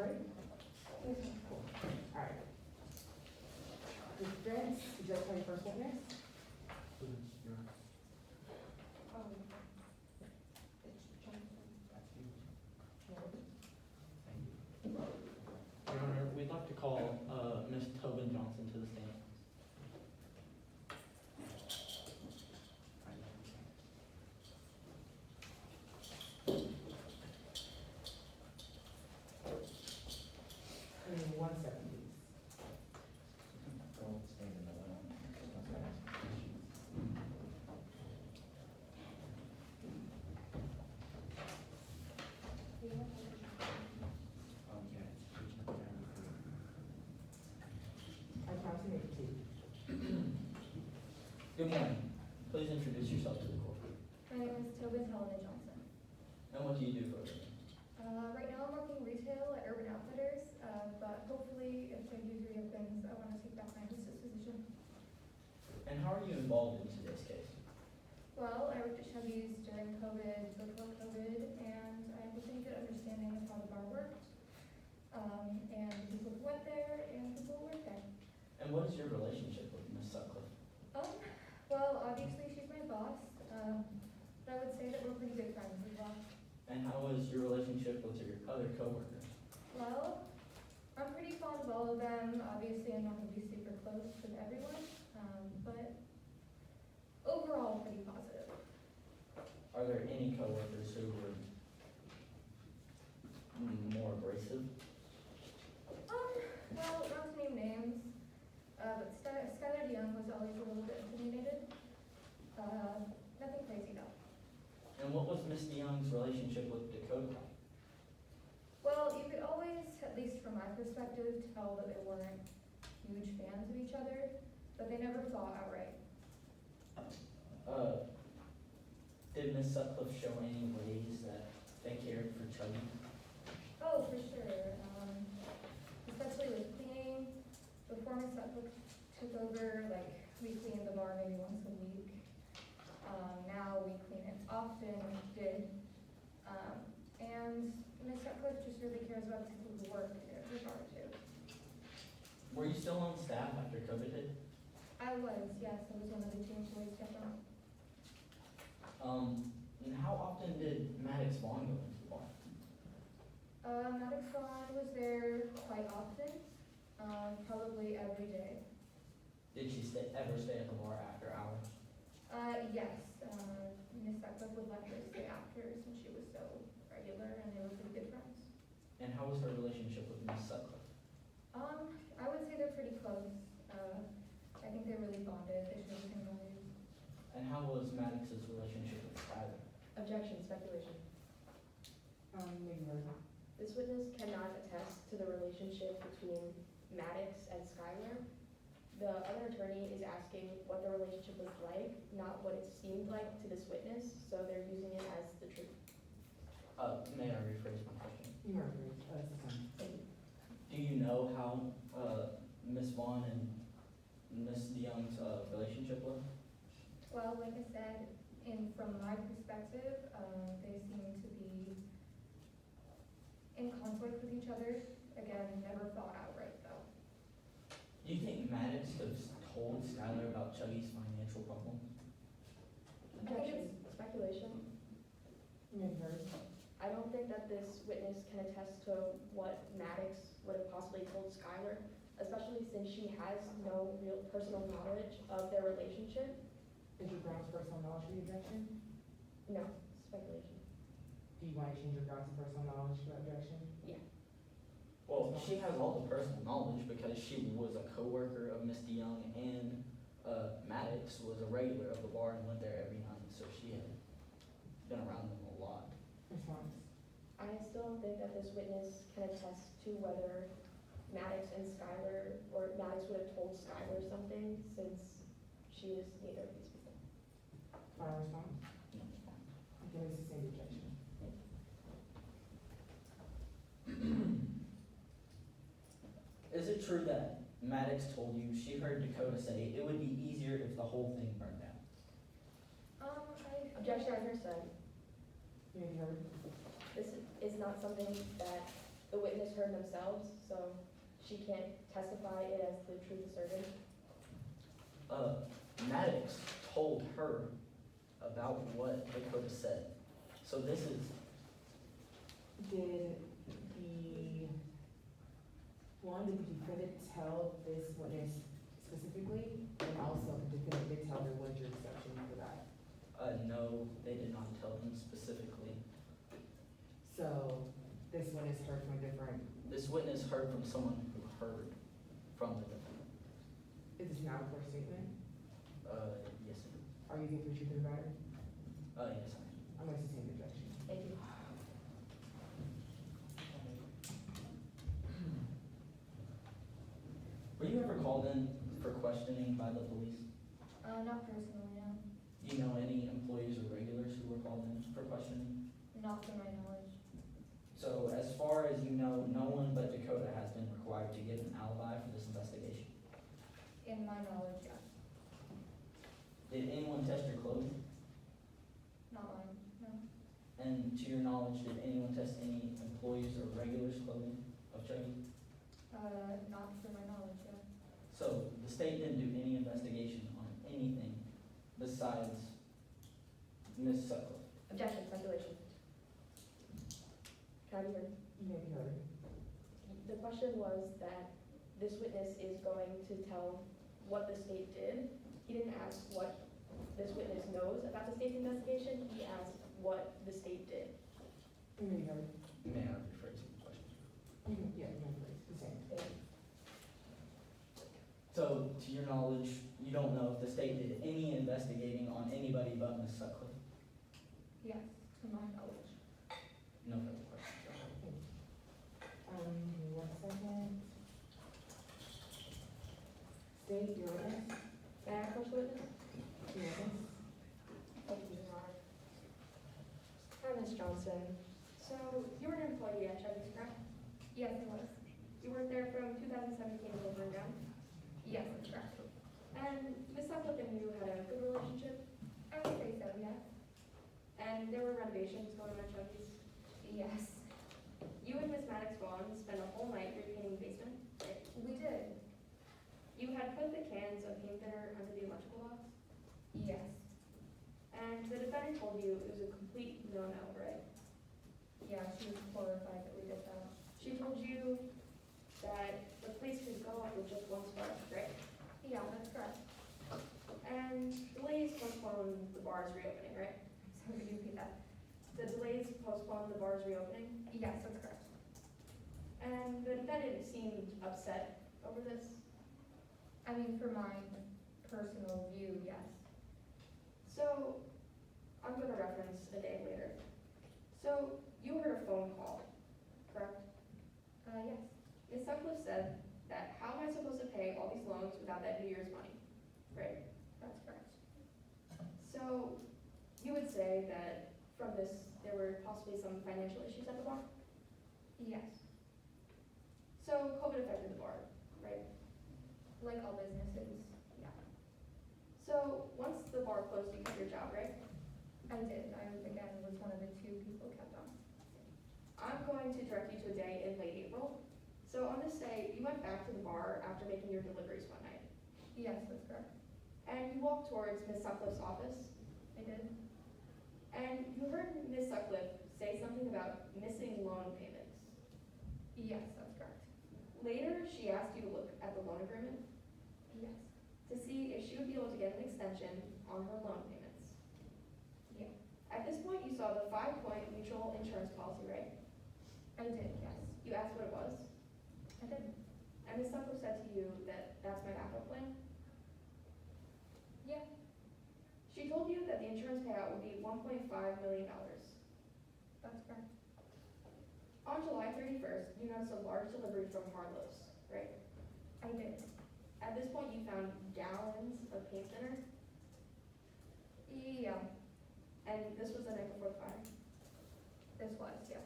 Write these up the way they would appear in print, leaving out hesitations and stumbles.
ready? Cool. All right. Defense, would you like to tell your first witness? Your Honor, we'd like to call Ms. Tobin Johnson to the stand. Give me 1 second, please. I count to maybe 2. Good morning. Please introduce yourself to the court. My name is Tobin Helena Johnson. And what do you do for a living? Right now I'm working retail at Urban Outfitters, but hopefully if St. reopens, I want to take back my hostess position. And how are you involved in today's case? Well, I worked at Chevy's during COVID, before COVID, and I have a pretty good understanding of how the bar worked. And the people who went there and the people who worked there. And what is your relationship with Ms. Sutcliffe? Well, obviously she's my boss, but I would say that we're pretty good friends as well. And how is your relationship with your other coworkers? Well, I'm pretty fond of all of them. Obviously, I'm not going to be super close with everyone, but overall, pretty positive. Are there any coworkers who were more abrasive? Well, not to name names, but Skylar DeYoung was always a little bit intimidated. Nothing crazy though. And what was Ms. DeYoung's relationship with Dakota like? Well, you could always, at least from my perspective, tell that they weren't huge fans of each other, but they never fought outright. Did Ms. Sutcliffe show any ways that they cared for Chubby? Oh, for sure. Especially with cleaning. Before Miss Sutcliffe took over, like, we cleaned the bar maybe once a week. Now we clean it often, which we did. And Miss Sutcliffe just really cares about the people who work at the bar too. Were you still on staff after COVID hit? I was, yes, I was one of the two employees kept on. And how often did Maddox Vaughn go into the bar? Maddox Vaughn was there quite often, probably every day. Did she ever stay at the bar after hours? Yes, Miss Sutcliffe would let her stay after since she was so regular and they were pretty good friends. And how was her relationship with Ms. Sutcliffe? I would say they're pretty close. I think they really bonded, they share the same values. And how was Maddox's relationship with Skylar? Objection, speculation. Maybe Rosa. This witness cannot attest to the relationship between Maddox and Skylar. The other attorney is asking what the relationship was like, not what it seemed like to this witness, so they're using it as the truth. May I rephrase my question? You are free. That's the same. Do you know how Ms. Vaughn and Ms. DeYoung's relationship was? Well, like I said, from my perspective, they seem to be in conflict with each other. Again, never fought outright though. Do you think Maddox could have told Skylar about Chuggy's financial problems? Objection, speculation. Maybe Rosa. I don't think that this witness can attest to what Maddox would have possibly told Skylar, especially since she has no real personal knowledge of their relationship. Is your grounds personal knowledge for the objection? No, speculation. Do you want to change your grounds of personal knowledge for the objection? Well, she has all the personal knowledge because she was a coworker of Ms. DeYoung and Maddox was a regular of the bar and went there every night, so she had been around them a lot. Response. I still don't think that this witness can attest to whether Maddox and Skylar, or Maddox would have told Skylar something since she is neither of these people. Final response? No, it's fine. Okay, this is the objection. Is it true that Maddox told you she heard Dakota say it would be easier if the whole thing burned down? Objection on her side. Maybe heard. This is not something that the witness heard themselves, so she can't testify it as the truth asserted. Maddox told her about what Dakota said. So this is, Did did Dakota tell this witness specifically? And also, Dakota did tell her what your exception for that. no, they did not tell them specifically. So, this witness heard from a different, This witness heard from someone who heard from the defendant. is this not a court statement? Yes, it is. Are you giving truth to the matter? Yes, I am. I'm going to sustain the objection. Thank you. Were you ever called in for questioning by the police? Not personally, no. Do you know any employees or regulars who were called in for questioning? Not to my knowledge. So as far as you know, no one but Dakota has been required to give an alibi for this investigation. In my knowledge, yes. Did anyone test your clothing? Not mine, no. And to your knowledge, did anyone test any employees or regulars' clothing of Chucky? Not to my knowledge, yeah. So the state didn't do any investigation on anything besides Ms. Sutcliffe. Objection, speculation. Can I be heard? You may be heard. The question was that this witness is going to tell what the state did. He didn't ask what this witness knows about the state's investigation, he asked what the state did. You may be heard. May I rephrase the question? Yeah, you may be heard. The same. So to your knowledge, you don't know if the state did any investigating on anybody but Ms. Sutcliffe? Yes, to my knowledge. No further questions. Give me 1 second. State your witness. May I approach the witness? Your witness. Thank you, Your Honor. Hi, Ms. Johnson. So, you were an employee at Chucky's, correct? Yes, it was. You worked there from 2017 to Burn Down? Yes, that's correct. And Ms. Sutcliffe and you had a good relationship? I would say so, yes. And there were renovations going on at Chucky's? Yes, You and Ms. Maddox Vaughn spent a whole night repainting the basement? we did. You had put the cans of paint thinner under the electrical box? Yes. And the defendant told you it was a complete no-no, right? Yeah, she was horrified that we did that. She told you that the place could go up with just one spark, right? Yeah, that's correct. And delays postponed the bar's reopening, right? So could you repeat that? The delays postponed the bar's reopening, Yes, that's correct. and the defendant seemed upset over this. I mean, for my personal view, yes. So, I'm gonna reference a day later. So, you heard a phone call, correct? Yes. Ms. Sutcliffe said that, how am I supposed to pay all these loans without that New Year's money, right? That's correct. So, you would say that from this, there were possibly some financial issues at the bar? Yes. So, COVID affected the bar, right? Like all businesses, yeah. So, once the bar closed, you kept your job, right? I did. I, again, was one of the 2 people kept on. I'm going to direct you to a day in late April. So, on this day, you went back to the bar after making your deliveries one night, Yes, that's correct. and you walked towards Ms. Sutcliffe's office, I did. and you heard Ms. Sutcliffe say something about missing loan payments. Yes, that's correct. Later, she asked you to look at the loan agreement Yes. to see if she would be able to get an extension on her loan payments. Yeah. At this point, you saw the 5-point mutual insurance policy, right? I did, yes. You asked what it was, I did. and Ms. Sutcliffe said to you that that's my backup plan. Yeah. She told you that the insurance payout would be $1.5 million. That's correct. On July 31st, you noticed a large delivery from Harlow's, right? I did. At this point, you found gallons of paint thinner, Yeah, and this was the night before the fire. this was, yes.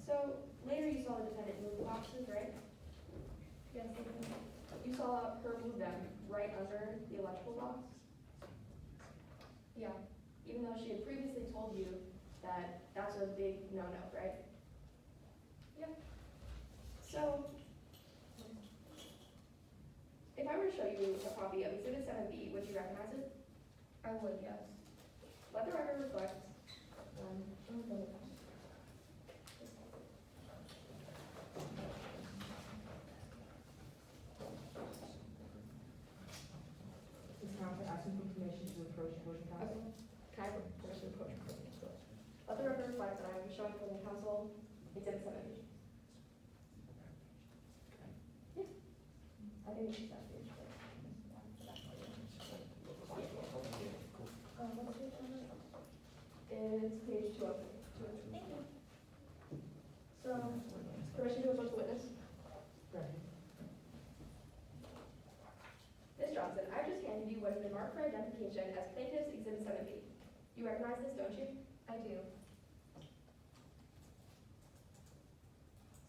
So later, you saw the defendant move the boxes, right? Yes, I did. You saw her move them right under the electrical box, Yeah, even though she had previously told you that that's a big no-no, right? Yep. So, if I were to show you a copy of Exhibit 7B, would you recognize it? I would, yes. Let the record reflect. Is council asking for permission to approach opposing counsel? Can I have permission to approach? Let the record reflect that I am showing for the council Exhibit 7B. Yeah. I think it's that page. What's page number? It's page 202. Thank you. So, permission to approach the witness. Granted. Ms. Johnson, I just handed you what has been marked for identification as plaintiff's Exhibit 7B. You recognize this, don't you? I do.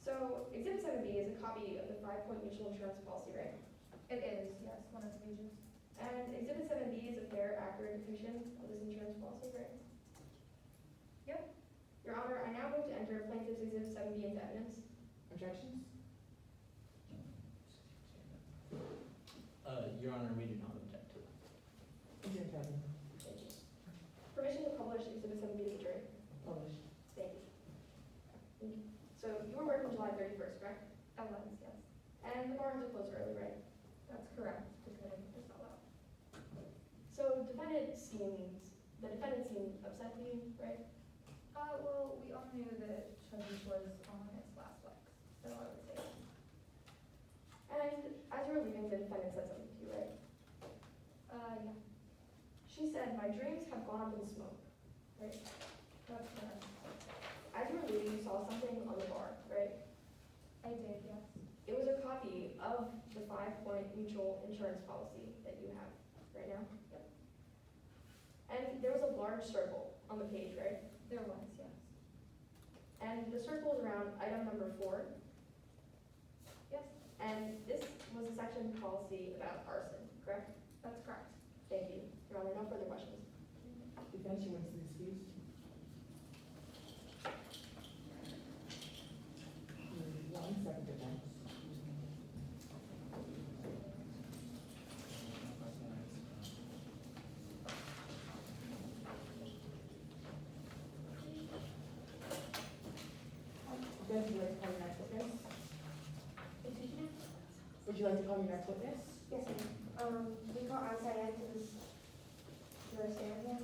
So, Exhibit 7B is a copy of the 5-point mutual insurance policy, right? It is, yes, one of the pages. And Exhibit 7B is a fair, accurate depiction of this insurance policy, right? Yep. Your Honor, I now move to enter plaintiff's Exhibit 7B into evidence. Objections? Your Honor, we do not object to that. Adjourn, President. Thank you. Permission to publish Exhibit 7B to the jury. Published. Thank you. So, you were working July 31st, correct? I was, yes. And the barns are closed early, right? That's correct, because I didn't just out. So, the defendant seemed upset to you, right? Well, we all knew that Chubby was on its last legs, so I would say that. And as you were leaving, the defendant said something to you, right? Yeah, She said, "My dreams have gone up in smoke," right? that's correct. As you were leaving, you saw something on the bar, right? I did, yes. It was a copy of the 5-point mutual insurance policy that you have right now. Yep. And there was a large circle on the page, right? There was, yes. And the circle is around item number 4. Yes, And this was a section policy about arson, correct? that's correct. Thank you. Your Honor, no further questions. Defense, you want to excuse? 1 second, defense. Defense, would you like to call your next witness? Would you like to call your next witness? Yes, ma'am. We call Ansayed to this, your stand here.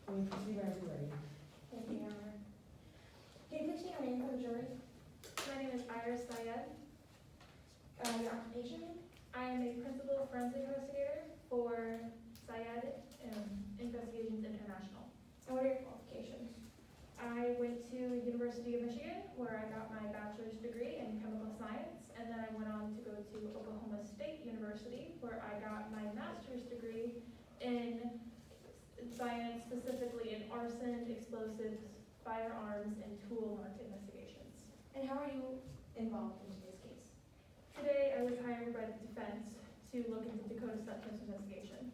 Will you proceed whenever you're ready? Thank you, Your Honor. Can you please state your name for the jury? My name is Iris Syed. Your occupation? I am a principal forensic investigator for Syed Investigations International. And what are your qualifications? I went to University of Michigan, where I got my bachelor's degree in chemical science, and then I went on to go to Oklahoma State University, where I got my master's degree in science, specifically in arson, explosives, firearms, and tool market investigations. And how are you involved in today's case? Today, I was hired by the defense to look into Dakota Sutcliffe's investigation.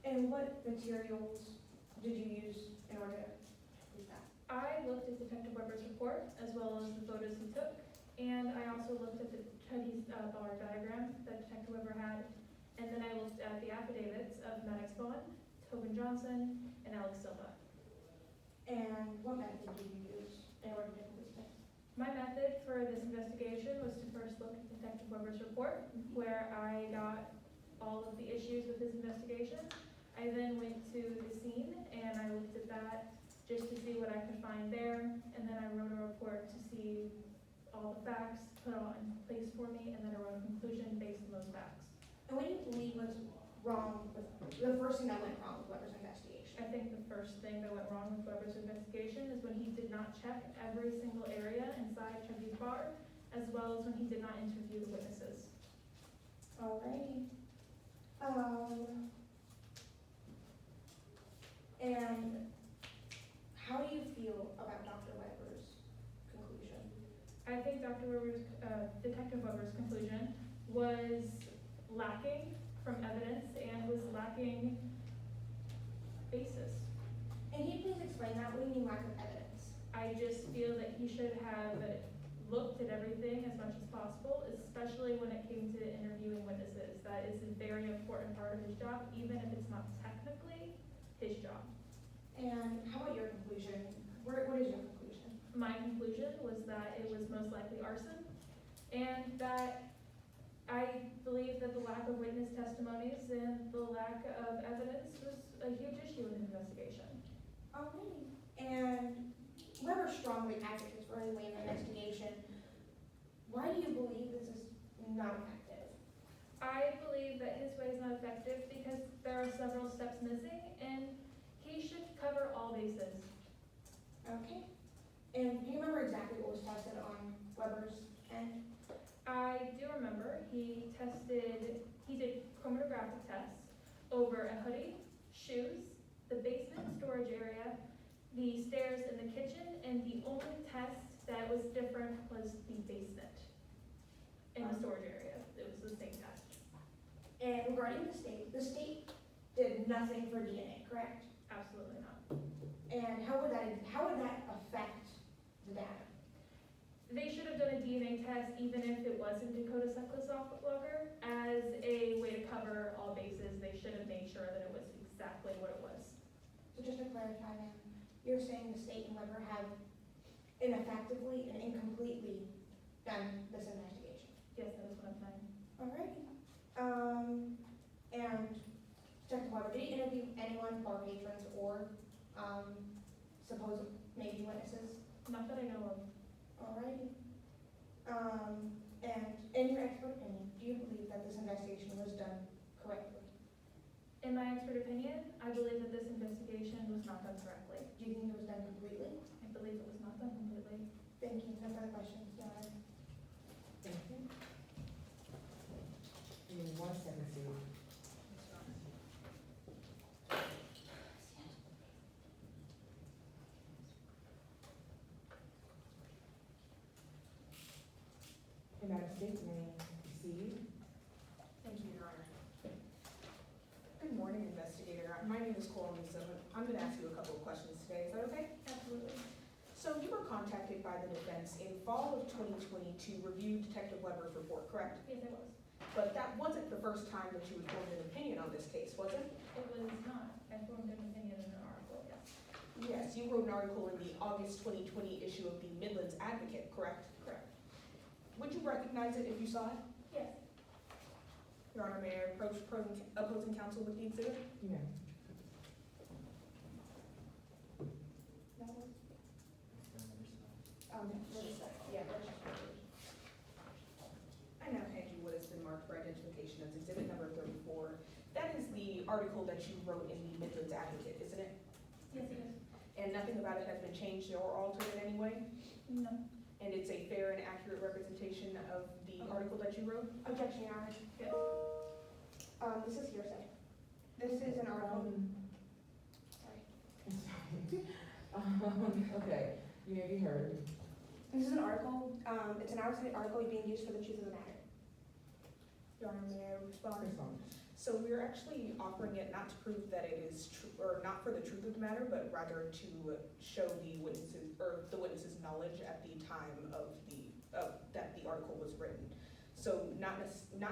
And what materials did you use in order to do that? I looked at Detective Weber's report, as well as the photos he took, and I also looked at the Chinese bar diagram that Detective Weber had, and then I looked at the affidavits of Maddox Vaughn, Tobin Johnson, and Alex Silva. And what method did you use in order to do this test? My method for this investigation was to first look at Detective Weber's report, where I got all of the issues with his investigation. I then went to the scene and I looked at that just to see what I could find there, and then I wrote a report to see all the facts put on place for me, and then I wrote a conclusion based on those facts. And what do you believe was wrong with, the first thing that went wrong with Weber's investigation? I think the first thing that went wrong with Weber's investigation is when he did not check every single area inside Chuggy's bar, as well as when he did not interview the witnesses. Alrighty. And how do you feel about Dr. Weber's conclusion? I think Detective Weber's conclusion was lacking from evidence and was lacking basis. And can you please explain that? What do you mean lack of evidence? I just feel that he should have looked at everything as much as possible, especially when it came to interviewing witnesses. That is a very important part of his job, even if it's not technically his job. And how about your conclusion? What is your conclusion? My conclusion was that it was most likely arson, and that I believe that the lack of witness testimonies and the lack of evidence was a huge issue in the investigation. Alrighty. And Weber strongly advocates for his way in the investigation. Why do you believe this is not effective? I believe that his way is not effective because there are several steps missing, and he should cover all bases. Okay. And do you remember exactly what was tested on Weber's end? I do remember he did chromatographic tests over a hoodie, shoes, the basement storage area, the stairs in the kitchen, and the only test that was different was the basement in the storage area. It was the same test. And regarding the state did nothing for DNA, correct? Absolutely not. And how would that affect the data? They should have done a DNA test even if it wasn't Dakota Cyclosalger as a way to cover all bases. They should have made sure that it was exactly what it was. So just to clarify, ma'am, you're saying the state and Weber have ineffectively and incompletely done this investigation? Yes, that is what I'm saying. Alrighty. And Detective Weber, did you interview anyone, bar patrons, or supposed maybe witnesses? Not that I know of. Alrighty. And in your expert opinion, do you believe that this investigation was done correctly? In my expert opinion, I believe that this investigation was not done correctly. Do you think it was done completely? I believe it was not done completely. Thank you. No further questions, Your Honor. Thank you. Give me 1 second, Steve. And Madam State, may proceed. Thank you, Your Honor. Good morning, investigator. My name is Cole Newsom. I'm going to ask you a couple of questions today. Is that okay? Absolutely. So you were contacted by the defense in fall of 2020 to review Detective Weber's report, correct? Yes, it was. But that wasn't the first time that you had formed an opinion on this case, was it? It was not. I formed an opinion in an article, yes. Yes, you wrote an article in the August 2020 issue of the Midlands Advocate, correct? Correct. Would you recognize it if you saw it? Yes. Your Honor, may I approach opposing counsel with the exhibit? You may. I now hand you what has been marked for identification as exhibit number 34. That is the article that you wrote in the Midlands Advocate, isn't it? Yes, it is. And nothing about it has been changed or altered in any way? No. And it's a fair and accurate representation of the article that you wrote? Objection, Your Honor. Yes. This is hearsay. This is an article. Sorry. I'm sorry. Okay, you may be heard. This is an article. It's an out-of-state article being used for the truth of the matter. Your Honor, may I respond? Respond. So we're actually offering it not to prove that it is true, or not for the truth of the matter, but rather to show the witnesses, or the witnesses' knowledge at the time of that the article was written. So not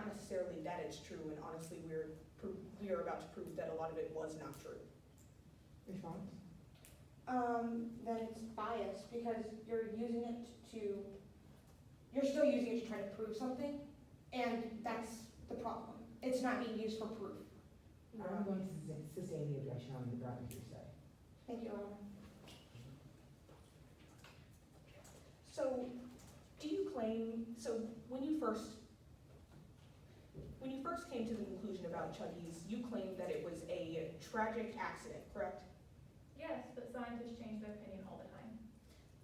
necessarily that it's true, and honestly, we are about to prove that a lot of it was not true. Response? Then it's biased because you're still using it to try to prove something, and that's the problem. It's not being used for proof. I'm going to sustain the objection on the ground of hearsay. Thank you, Your Honor. So, do you claim, so when you first came to the conclusion about Chuggy's, you claimed that it was a tragic accident, correct? Yes, but scientists change their opinion all the time.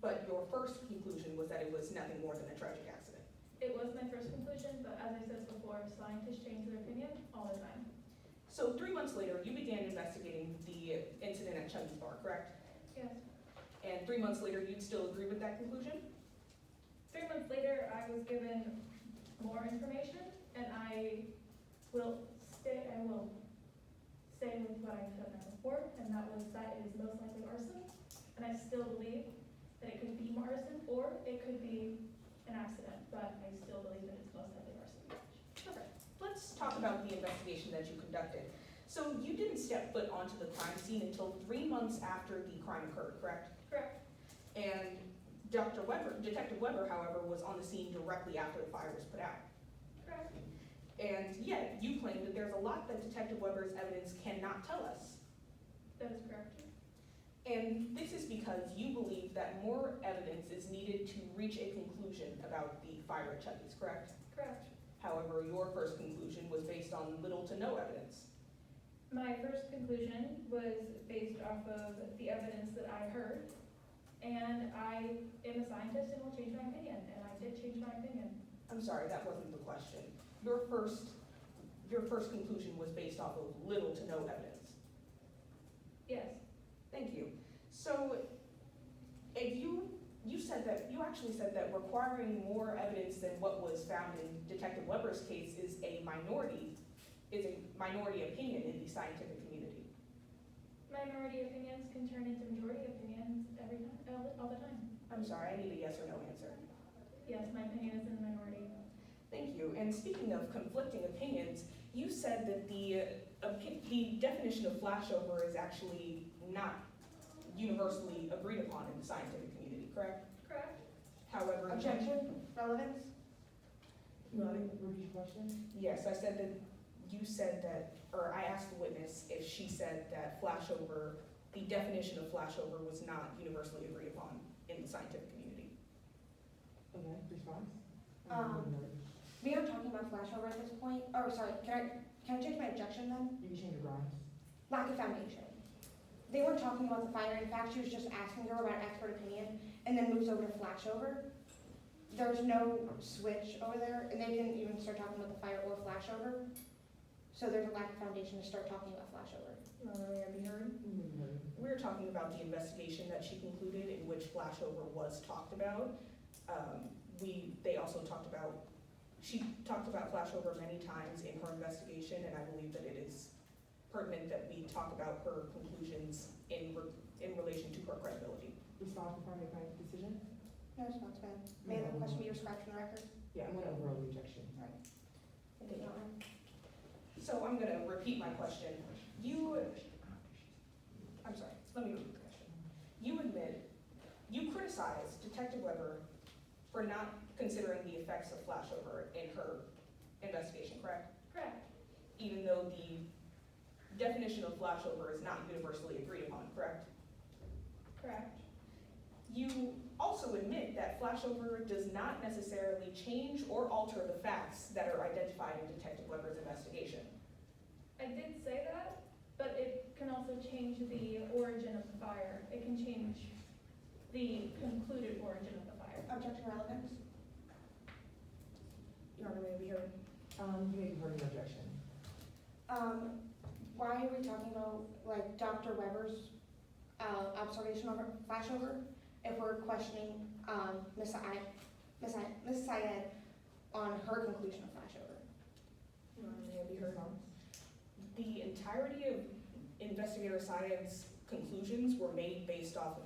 But your first conclusion was that it was nothing more than a tragic accident. It was my first conclusion, but as I said before, scientists change their opinion all the time. So 3 months later, you began investigating the incident at Chuggy's Bar, correct? Yes. And 3 months later, you'd still agree with that conclusion? 3 months later, I was given more information, and I will stay with what I said before, and that was that it is most likely arson. And I still believe that it could be arson, or it could be an accident, but I still believe that it's most likely arson. Okay, let's talk about the investigation that you conducted. So you didn't step foot onto the crime scene until 3 months after the crime occurred, correct? Correct. And Detective Weber, however, was on the scene directly after the fire was put out. Correct. And yet, you claim that there's a lot that Detective Weber's evidence cannot tell us. That is correct. And this is because you believe that more evidence is needed to reach a conclusion about the fire at Chuggy's, correct? Correct. However, your first conclusion was based on little to no evidence. My first conclusion was based off of the evidence that I heard, and I am a scientist and will change my opinion, and I did change my opinion. I'm sorry, that wasn't the question. Your first conclusion was based off of little to no evidence. Yes. Thank you. So, if you actually said that requiring more evidence than what was found in Detective Weber's case is a minority opinion in the scientific community. Minority opinions can turn into majority opinions every time, all the time. I'm sorry, I need a yes or no answer. Yes, my opinion is in the minority. Thank you. And speaking of conflicting opinions, you said that the definition of flashover is actually not universally agreed upon in the scientific community, correct? Correct. However, Objection, relevance? Repeat your question? yes, I said that you said that, or I asked the witness if she said that flashover, the definition of flashover was not universally agreed upon in the scientific community. Okay, response? We are talking about flashover at this point. Oh, sorry, can I change my objection then? You can change your grounds. Lack of foundation. They weren't talking about the fire. In fact, she was just asking her about expert opinion and then moves over to flashover. There's no switch over there, and they didn't even start talking about the fire or flashover. So there's a lack of foundation to start talking about flashover. We're talking about the investigation that she concluded in which flashover was talked about. She talked about flashover many times in her investigation, and I believe that it is pertinent that we talk about her conclusions in relation to her credibility. Response before I make my decision? No response, ma'am. May the question be described from the record? Yeah, I'm gonna overrule the objection. I did not. So I'm gonna repeat my question. I'm sorry, let me repeat the question. You criticized Detective Weber for not considering the effects of flashover in her investigation, correct? Correct. Even though the definition of flashover is not universally agreed upon, correct? Correct. You also admit that flashover does not necessarily change or alter the facts that are identified in Detective Weber's investigation. I did say that, but it can also change the origin of the fire. It can change the concluded origin of the fire. Objection, relevance? Your Honor, may I be heard? You may be heard in objection. Why are we talking about, like, Dr. Weber's observation of flashover if we're questioning Ms. Syed on her conclusion of flashover? Your Honor, may I be heard? The entirety of Investigator Syed's conclusions were made based off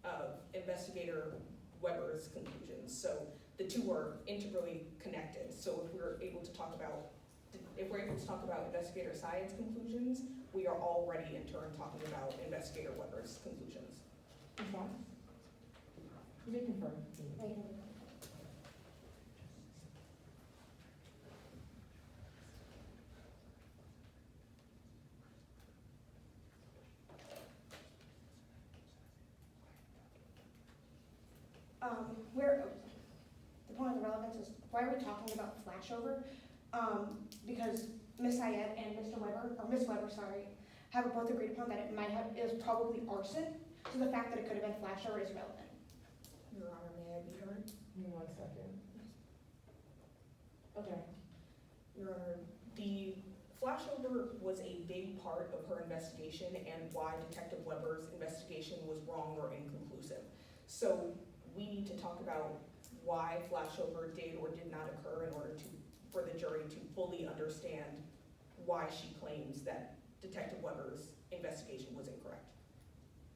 of Investigator Weber's conclusions. So the two are integrally connected. So if we're able to talk about Investigator Syed's conclusions, we are already in turn talking about Investigator Weber's conclusions. Response? You may confirm. Wait. The point of the relevance is, why are we talking about flashover? Because Ms. Syed and Mr. Weber, or Ms. Weber, sorry, have both agreed upon that it was probably arson, so the fact that it could have been flashover is relevant. Your Honor, may I be heard? Give me 1 second. Okay. Your Honor, the flashover was a big part of her investigation and why Detective Weber's investigation was wrong or inconclusive. So we need to talk about why flashover did or did not occur in order for the jury to fully understand why she claims that Detective Weber's investigation was incorrect.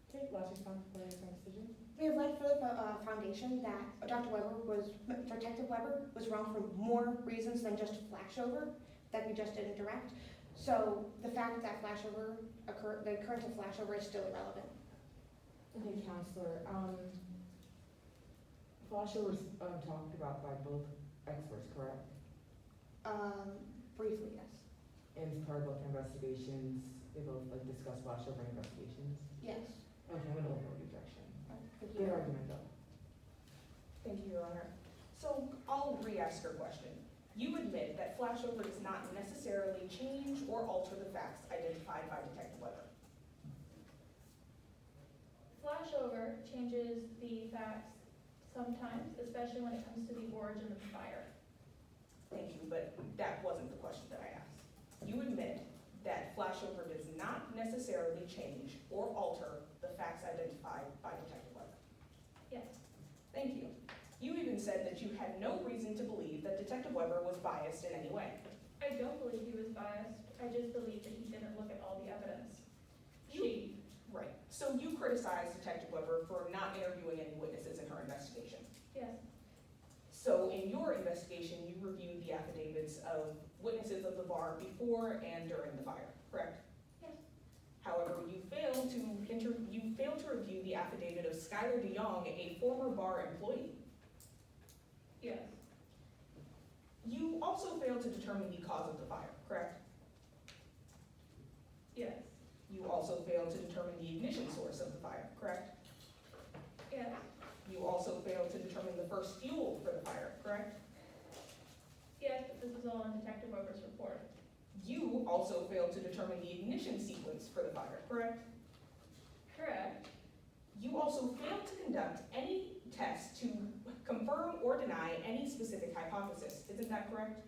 Okay, last response for your decision. We have laid for the foundation that Detective Weber was wrong for more reasons than just flashover that we just didn't direct. So the fact that the occurrence of flashover is still irrelevant. Okay, Counselor, flashover was talked about by both experts, correct? Briefly, yes. And as part of both investigations, they both like discussed flashover investigations? Yes. Okay, I'm gonna overrule the objection. Good Good argument though. Thank you, Your Honor. So I'll re-ask your question. You admit that flashover does not necessarily change or alter the facts identified by Detective Weber. Flashover changes the facts sometimes, especially when it comes to the origin of the fire. Thank you, but that wasn't the question that I asked. You admit that flashover does not necessarily change or alter the facts identified by Detective Weber. Yes, Thank you. You even said that you had no reason to believe that Detective Weber was biased in any way. I don't believe he was biased. I just believe that he didn't look at all the evidence. Right. So you criticized Detective Weber for not interviewing any witnesses in her investigation. Yes, So in your investigation, you reviewed the affidavits of witnesses of the bar before and during the fire, correct? Yes. However, you failed to review the affidavit of Skylar DeYoung, a former bar employee. yes, You also failed to determine the cause of the fire, correct? yes, You also failed to determine the ignition source of the fire, correct? yes, You also failed to determine the first fuel for the fire, correct? yes, but this was all in Detective Weber's report. You also failed to determine the ignition sequence for the fire, correct? Correct, You also failed to conduct any tests to confirm or deny any specific hypothesis. Isn't that correct?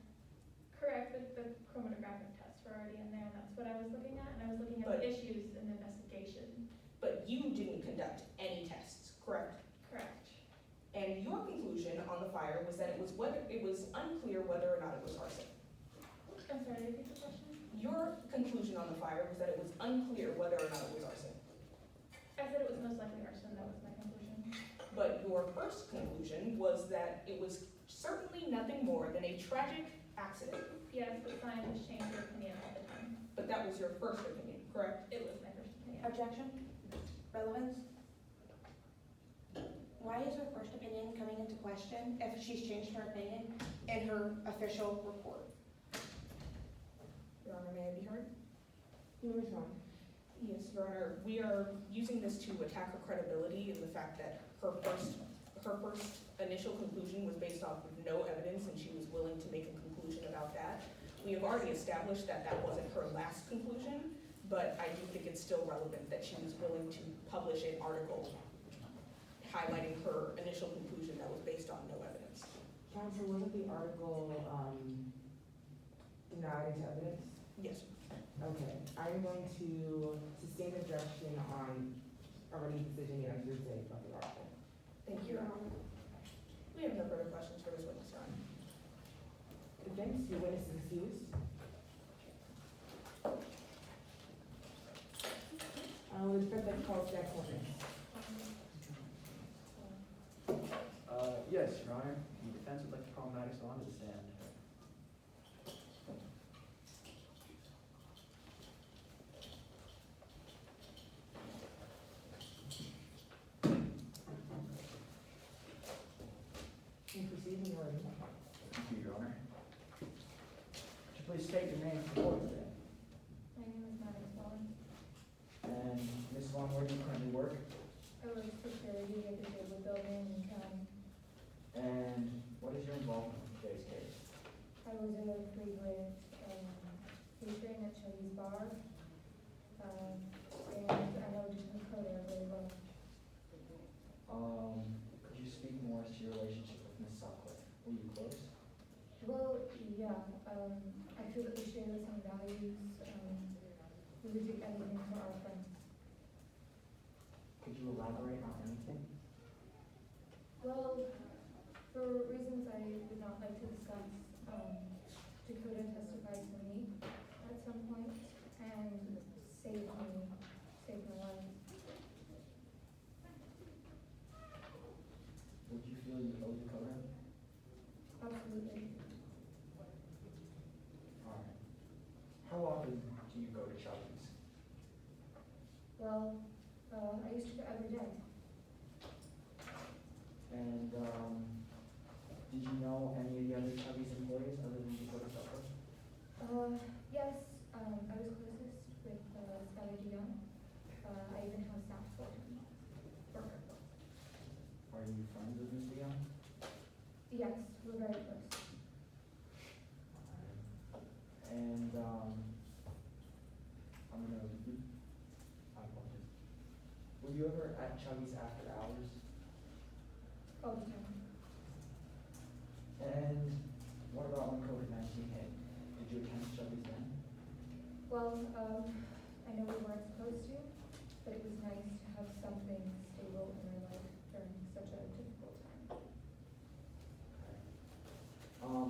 correct, but the chromatographic tests were already in there, and that's what I was looking at, and I was looking at But- the issues in the investigation. But you didn't conduct any tests, correct? Correct, And your conclusion on the fire was that it was unclear whether or not it was arson. I'm sorry, repeat the question? Your conclusion on the fire was that it was unclear whether or not it was arson. I said it was most likely arson, that was my conclusion. But your first conclusion was that it was certainly nothing more than a tragic accident. Yes, but scientists change their opinion all the time. But that was your first opinion, correct? It was my first opinion. Objection? Relevance? Why is her first opinion coming into question if she's changed her opinion in her official report? Your Honor, may I be heard? You may respond. Yes, Your Honor, we are using this to attack her credibility and the fact that her first initial conclusion was based off of no evidence and she was willing to make a conclusion about that. We have already established that that wasn't her last conclusion, but I do think it's still relevant that she was willing to publish an article highlighting her initial conclusion that was based on no evidence. Counselor, wasn't the article, denied into evidence? Yes, Okay, I'm going to sustain objection on already decision yet on Thursday about the article. thank you, Your Honor. We have no further questions for this witness, Your Honor. Defense, your witness is excused. The defense like calls next witness. Yes, Your Honor. The defense would like to call Maddox on to the stand. Can you proceed when you're ready? Thank you, Your Honor. Could you please state your name for the court today? My name is Maddox Vaughn. And Ms. Vaughn, where do you currently work? I work security at the Gable Building in County. And what is your involvement in today's case? I was in the Cleveland, catering at Chili's Bar. and I know Dakota really well. Could you speak more as to your relationship with Miss Sutcliffe? Were you close? Well, yeah, I feel that we share the same values, we would do anything for our friends. Could you elaborate on anything? Well, for reasons I would not like to discuss, Dakota testified for me at some point and saved my life. Would you feel you owe Dakota? Absolutely. Alright. How often do you go to Chubby's? Well, I used to go every day. And, did you know any of the other Chubby's employees other than Dakota Sutcliffe? Yes, I was closest with Skylar DeYoung. I even have staff for him. Are you friends with Ms. DeYoung? Yes, we're very close. And, I'm gonna, I apologize. Were you ever at Chubby's after hours? All the time. And what about when COVID-19 hit? Did you attend Chubby's then? Well, I know we weren't supposed to, but it was nice to have something stable in my life during such a difficult time.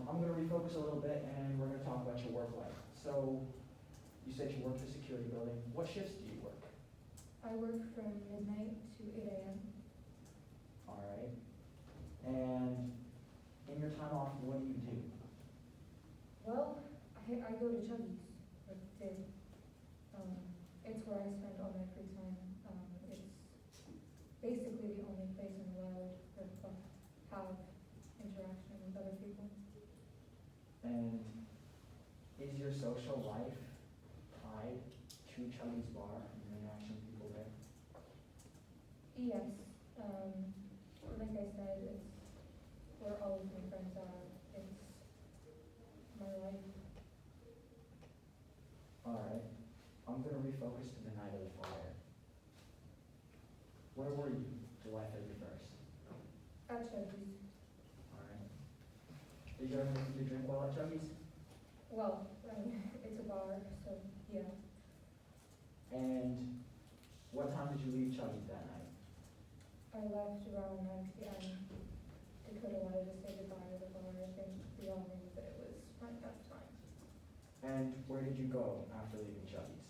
I'm gonna refocus a little bit and we're gonna talk about your work life. So, you said you work the security building. What shifts do you work? I work from midnight to 8 a.m. Alright. And in your time off, what do you do? Well, I go to Chubby's, like did. It's where I spend all my free time. It's basically the only place I'm allowed to have interaction with other people. And is your social life tied to Chubby's Bar and your interaction with people there? Yes, like I said, it's where all of my friends are. It's my life. Alright, I'm gonna refocus to the night of the fire. Where were you, July 31st? At Chubby's. Alright. Did you have anything to drink while at Chubby's? Well, I mean, it's a bar, so yeah. And what time did you leave Chubby's that night? I left around 9 p.m. Dakota wanted to say goodbye to the bar. I think we all knew that it was my best time. And where did you go after leaving Chubby's?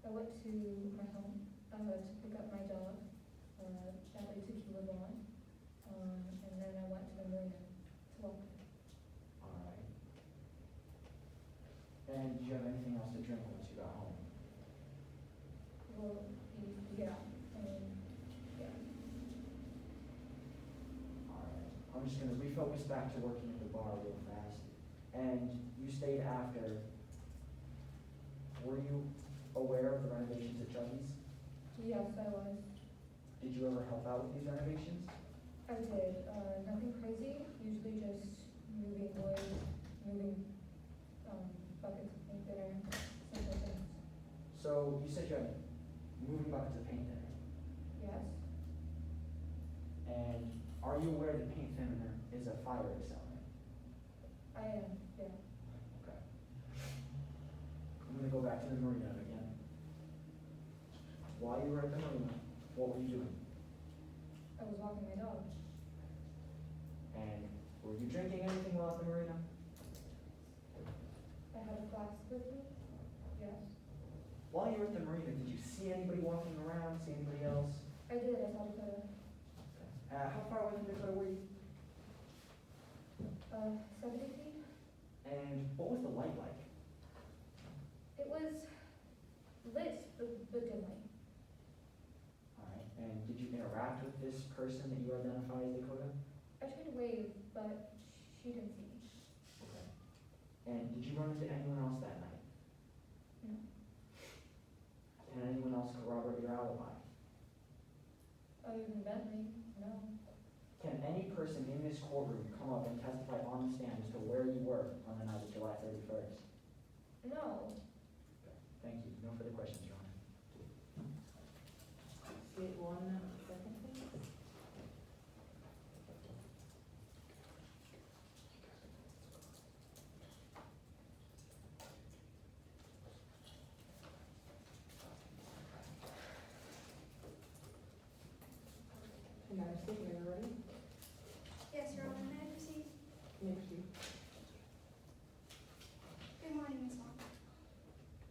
I went to my home to pick up my dog, Ellie Tequila Vaughn, and then I went to the marina to walk. Alright. And did you have anything else to drink once you got home? Well, yeah, I mean, yeah. Alright. I'm just gonna refocus back to working at the bar real fast. And you stayed after. Were you aware of the renovations at Chubby's? Yes, I was. Did you ever help out with these renovations? I did. Nothing crazy, usually just moving wood, moving buckets of paint thinner, simple things. So you said you had moving buckets of paint thinner. Yes, And are you aware that paint thinner is a fire accelerant? I am, yeah. Okay. I'm gonna go back to the marina again. While you were at the marina, what were you doing? I was walking my dog. And were you drinking anything while at the marina? I had a flask with me, yes. While you were at the marina, did you see anybody walking around, see anybody else? I did, I saw Dakota. How far away from Dakota were you? 70 feet? And what was the light like? It was lit, but dimly. Alright, and did you interact with this person that you identify as Dakota? I tried to wave, but she didn't see me. Okay. And did you run into anyone else that night? No. Can anyone else corroborate your alibi? Other than Bentley, no. Can any person in this courtroom come up and testify on the stand as to where you were on the night of July 31st? No. Thank you. No further questions, Your Honor. State 1 second, please. And Madam State, when you're ready, Yes, Your Honor, may I proceed? you may proceed. Good morning, Ms. Vaughn.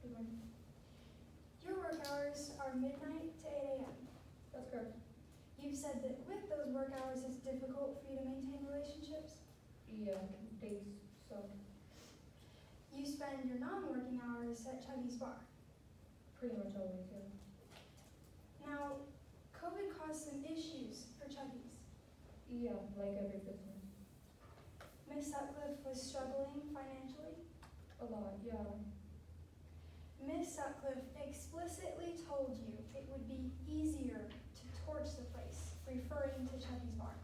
Good morning. Your work hours are midnight to 8 a.m. That's correct. You've said that with those work hours, it's difficult for you to maintain relationships. Yeah, days, so You spend your non-working hours at Chuggy's Bar. pretty much always, yeah. Now, COVID caused some issues for Chuggy's. Yeah, like every business. Miss Sutcliffe was struggling financially. A lot, yeah. Miss Sutcliffe explicitly told you it would be easier to torch the place, referring to Chuggy's Bar.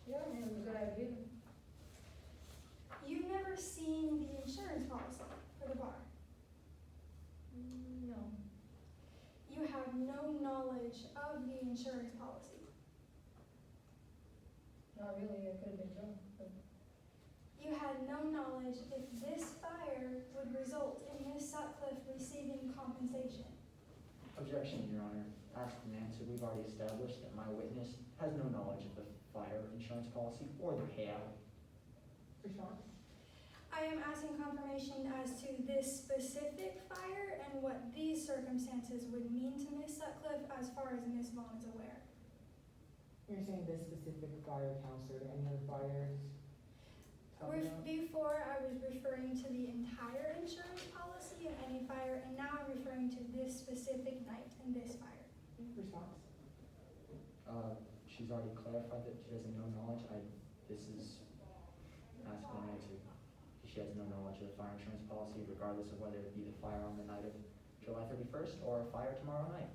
Yeah, it was a good idea. You've never seen the insurance policy for the bar. No. You have no knowledge of the insurance policy. Not really, I could have been drunk, but You had no knowledge if this fire would result in Miss Sutcliffe receiving compensation. Objection, Your Honor. Asked and answered. We've already established that my witness has no knowledge of the fire insurance policy or the payout. Response? I am asking confirmation as to this specific fire and what these circumstances would mean to Miss Sutcliffe as far as Miss Vaughn is aware. You're saying this specific fire, Counselor, any other fires? Before, I was referring to the entire insurance policy and any fire, and now I'm referring to this specific night and this fire. Response? She's already clarified that she has no knowledge. This is asked and answered. She has no knowledge of the fire insurance policy, regardless of whether it be the fire on the night of July 31st or a fire tomorrow night.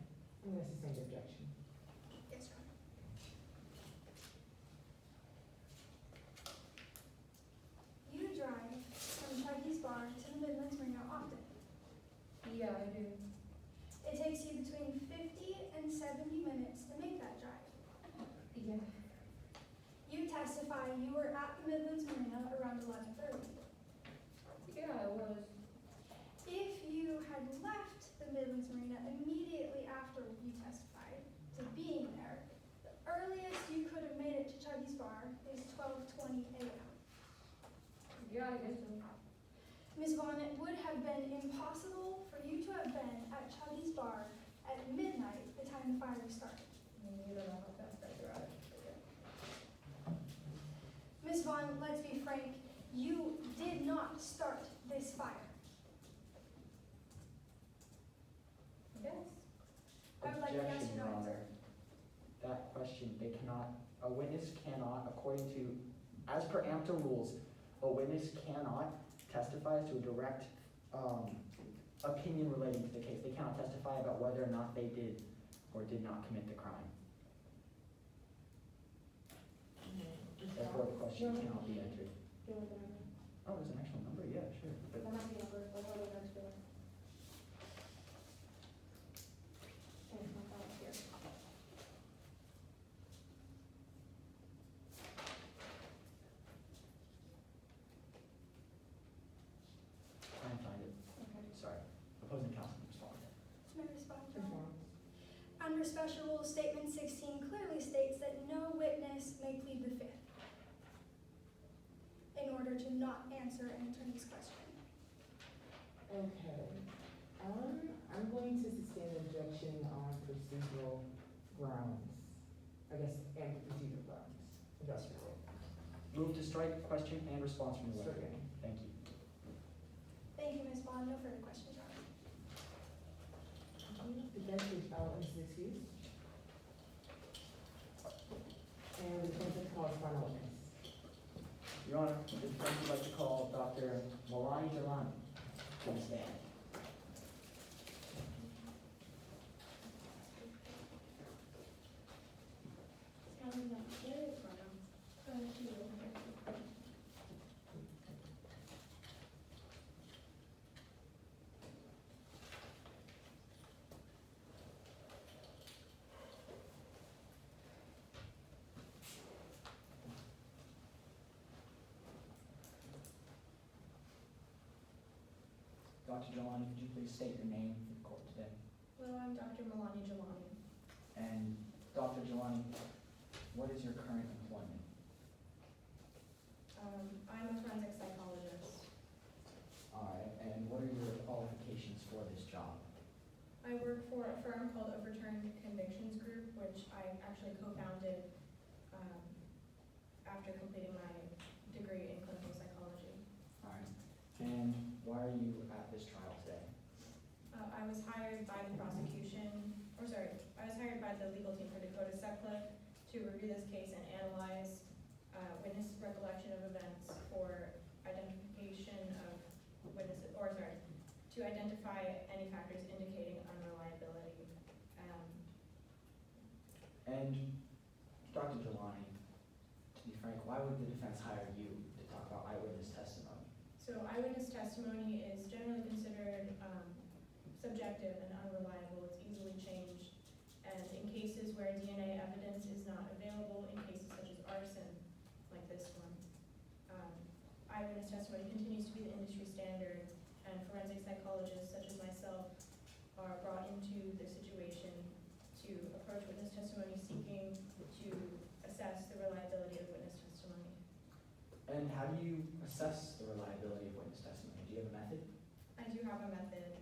I'm going to sustain the objection. Yes, Your Honor. You drive from Chuggy's Bar to the Midlands Marina often. yeah, I do. It takes you between 50 and 70 minutes to make that drive. Yeah. You testify you were at the Midlands Marina around 11:30. Yeah, I was. If you had left the Midlands Marina immediately after you testified to being there, the earliest you could have made it to Chuggy's Bar is 12:20 a.m. Yeah, I guess so. Ms. Vaughn, it would have been impossible for you to have been at Chuggy's Bar at midnight, the time the fire started. I mean, you don't know how fast I drive, but yeah. Ms. Vaughn, let's be frank, you did not start this fire. Yes. I would like a yes Objection, or Your no Honor. answer. That question, a witness cannot, according to, as per AMTA rules, a witness cannot testify as to a direct opinion relating to the case. They cannot testify about whether or not they did or did not commit the crime. Therefore, the question cannot be answered. Do you want the number? Oh, there's an actual number? Yeah, sure. But That might be number, but what are the next one? And it's not that here. try and find it. Okay. Sorry. Opposing counsel can respond. May I respond, Your Honor? Response? Under Special Rule, Statement 16 clearly states that no witness may plead the fifth in order to not answer an attorney's question. Okay. I'm going to sustain the objection on procedural grounds. I guess, and procedural grounds. Industrial. Move to strike question and response from the witness. Stricken. Thank you. Thank you, Ms. Vaughn. No further questions, Your Honor. The bench is out is excused. And the defense calls final witness. Your Honor, the defense would like to call Dr. Malani Jalani to the stand. Dr. Jelani, could you please state your name for the court today? Hello, I'm Dr. Melania Jelani. And Dr. Jelani, what is your current employment? I'm a forensic psychologist. All right, and what are your qualifications for this job? I work for a firm called Overturned Convictions Group, which I actually co-founded after completing my degree in clinical psychology. All right, and why are you at this trial today? I was hired by the I was hired by the legal team for Dakota Sutcliffe to review this case and analyze witness recollection of events for identification of witnesses, to identify any factors indicating unreliability. And Dr. Jelani, to be frank, why would the defense hire you to talk about eyewitness testimony? So eyewitness testimony is generally considered subjective and unreliable. It's easily changed. And in cases where DNA evidence is not available, in cases such as arson, like this one, eyewitness testimony continues to be the industry standard, and forensic psychologists such as myself are brought into the situation to approach witness testimony seeking to assess the reliability of witness testimony. And how do you assess the reliability of witness testimony? Do you have a method? I do have a method.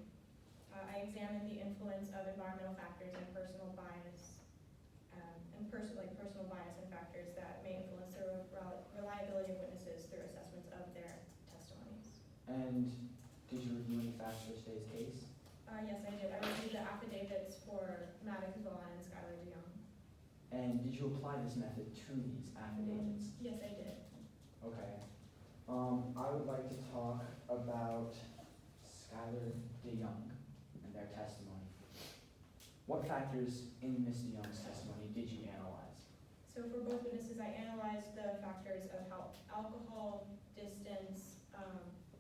I examine the influence of environmental factors and personal bias, personal bias and factors that may influence the reliability of witnesses through assessments of their testimonies. And did you review any facts for today's case? Yes, I did. I reviewed the affidavits for Maddox Vaughn and Skylar DeYoung. And did you apply this method to these affidavits? Yes, I did. Okay. I would like to talk about Skylar DeYoung and their testimony. What factors in Ms. DeYoung's testimony did you analyze? So for both witnesses, I analyzed the factors of how alcohol, distance,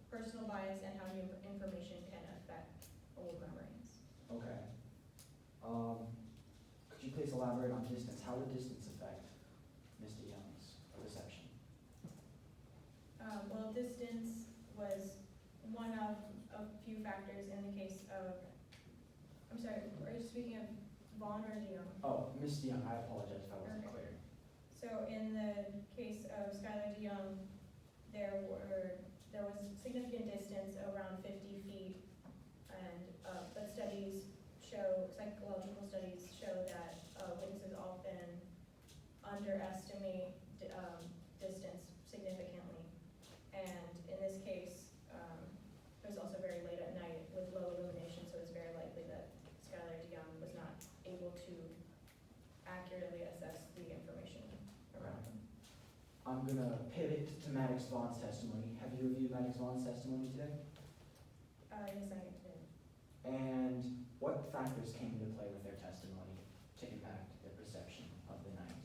personal bias, and how new information can affect old memories. Okay. Could you please elaborate on distance? How would distance affect Ms. DeYoung's perception? Well, distance was one of a few factors in the case of, I'm sorry, are you speaking of Vaughn or DeYoung? Oh, Ms. DeYoung, I apologize if I wasn't Okay. clear. So in the case of Skylar DeYoung, there was significant distance, around 50 feet, and but psychological studies show that witnesses often underestimate distance significantly. And in this case, it was also very late at night with low illumination, so it's very likely that Skylar DeYoung was not able to accurately assess the information around him. I'm gonna pivot to Maddox Vaughn's testimony. Have you reviewed Maddox Vaughn's testimony today? Yes, I did. And what factors came into play with their testimony to impact their perception of the night?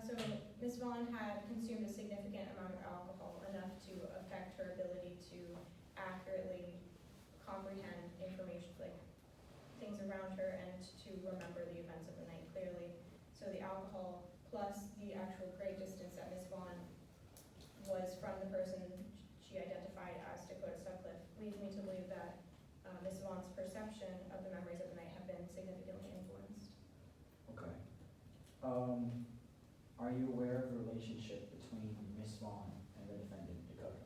So Ms. Vaughn had consumed a significant amount of alcohol, enough to affect her ability to accurately comprehend information, like things around her, and to remember the events of the night clearly. So the alcohol plus the actual great distance that Ms. Vaughn was from the person she identified as Dakota Sutcliffe leads me to believe that Ms. Vaughn's perception of the memories of the night have been significantly influenced. Okay. Are you aware of the relationship between Ms. Vaughn and the defendant, Dakota?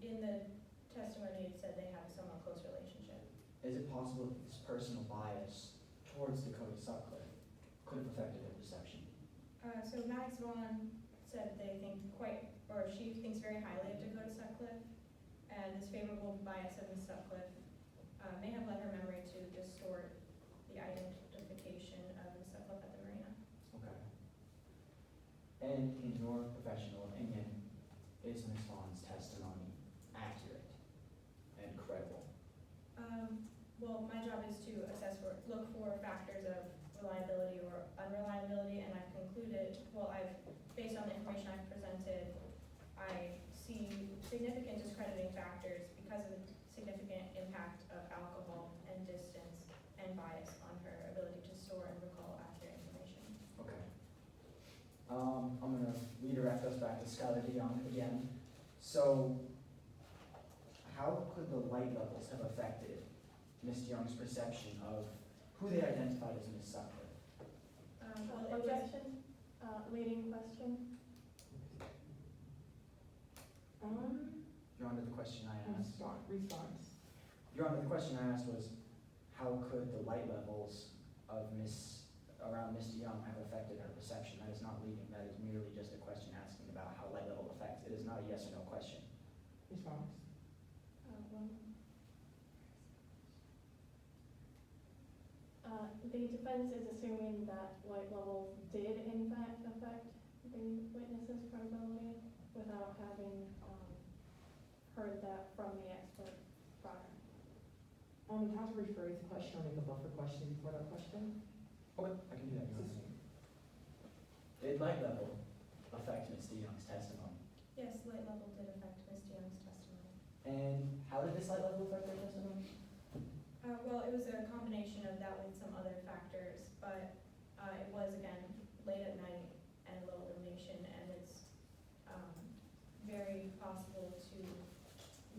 In the testimony, it said they had a somewhat close relationship. Is it possible that this personal bias towards Dakota Sutcliffe could have affected their perception? So Maddox Vaughn said they she thinks very highly of Dakota Sutcliffe, and this favorable bias of Ms. Sutcliffe may have led her memory to distort the identification of Ms. Sutcliffe at the marina. Okay. And in your professional opinion, is Ms. Vaughn's testimony accurate and credible? Well, my job is to look for factors of reliability or unreliability, and I've concluded, based on the information I've presented, I see significant discrediting factors because of the significant impact of alcohol and distance and bias on her ability to store and recall accurate information. Okay. I'm gonna redirect us back to Skylar DeYoung again. So, how could the light levels have affected Ms. Young's perception of who they identified as Ms. Sutcliffe? Well, it was- Objection, leading question. Your Honor, the question I asked. Response. Your Honor, the question I asked was, how could the light levels of around Ms. Young have affected her perception? That is not leading, that is merely just a question asking about how light level affects. It is not a yes or no question. Response. The defense is assuming that light level did in fact affect the witness's credibility without having, heard that from the expert prior. Counsel rephrase the question or make a buffer question before that question? Okay, I can do that, Your Honor. Did light level affect Ms. DeYoung's testimony? Yes, light level did affect Ms. DeYoung's testimony. And how did this light level affect her testimony? Well, it was a combination of that with some other factors, but it was, again, late at night and low illumination, and it's very possible to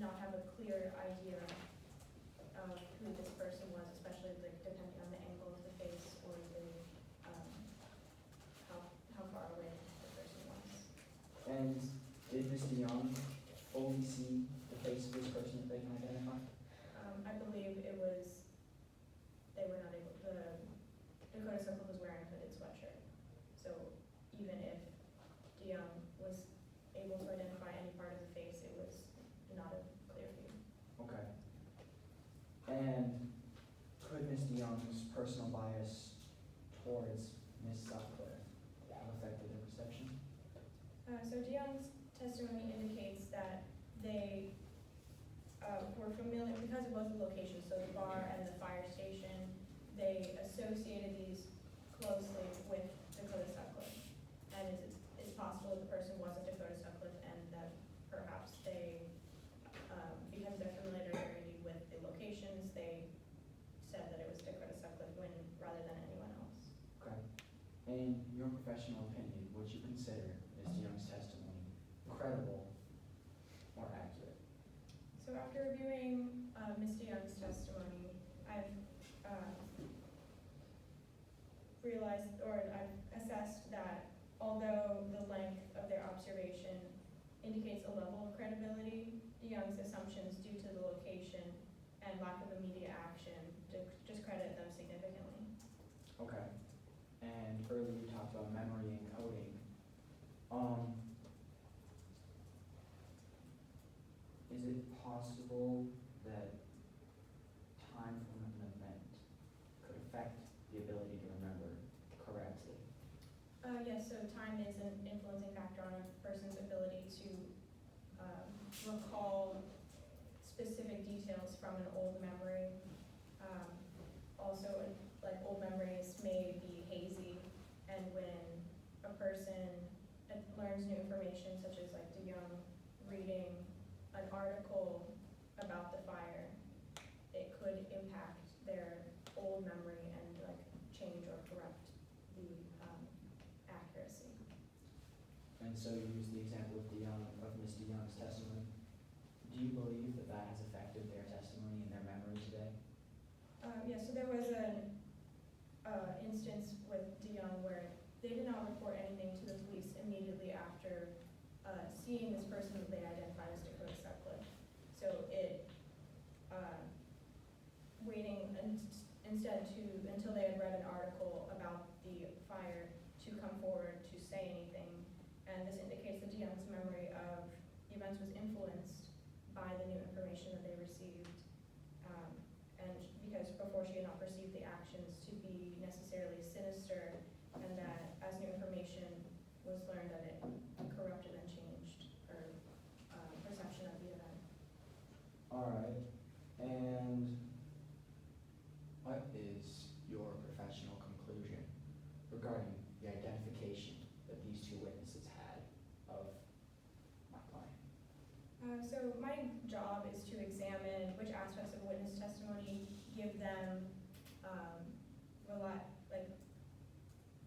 not have a clear idea of who this person was, especially like depending on the angle of the face or the how far away the person was. And did Ms. DeYoung only see the face of this person that they can identify? I believe it was, they were not able, Dakota Sutcliffe was wearing a hooded sweatshirt. So even if DeYoung was able to identify any part of the face, it was not a clear view. Okay. And could Ms. DeYoung's personal bias towards Ms. Sutcliffe have affected her perception? So DeYoung's testimony indicates that they were familiar, because of both the locations, so the bar and the fire station, they associated these closely with Dakota Sutcliffe. And it's possible that the person wasn't Dakota Sutcliffe and that perhaps they, because of their familiarity with the locations, they said that it was Dakota Sutcliffe rather than anyone else. Okay. In your professional opinion, would you consider Ms. DeYoung's testimony credible or accurate? So after reviewing Ms. DeYoung's testimony, I've realized, or I've assessed that although the length of their observation indicates a level of credibility, DeYoung's assumptions due to the location and lack of immediate action discredit them significantly. Okay. And earlier you talked about memory and coding. Is it possible that time from an event could affect the ability to remember correctly? Yes, so time is an influencing factor on a person's ability to recall specific details from an old memory. Also, like old memories may be hazy, and when a person learns new information, such as like DeYoung reading an article about the fire, it could impact their old memory and like change or corrupt the accuracy. And so you use the example of Ms. DeYoung's testimony. Do you believe that that has affected their testimony and their memory today? Yeah, so there was an instance with DeYoung where they did not report anything to the police immediately after seeing this person that they identified as Dakota Sutcliffe. So it, waiting instead until they had read an article about the fire to come forward to say anything. And this indicates that DeYoung's memory of the events was influenced by the new information that they received. And because before she had not perceived the actions to be necessarily sinister, and that as new information was learned, that it corrupted and changed her perception of the event. All right. And what is your professional conclusion regarding the identification that these two witnesses had of my client? So my job is to examine which aspects of a witness testimony give them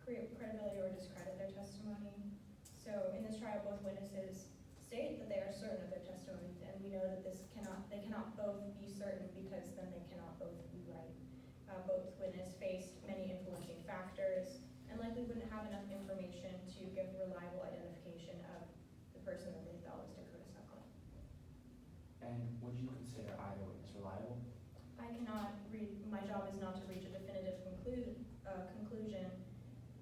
create credibility or discredit their testimony. So in this trial, both witnesses state that they are certain of their testimony, and we know that that they cannot both be certain because then they cannot both be right. Both witness faced many influencing factors and likely wouldn't have enough information to give reliable identification of the person that they thought was Dakota Sutcliffe. And would you consider either witness reliable? I cannot my job is not to reach a definitive conclusion.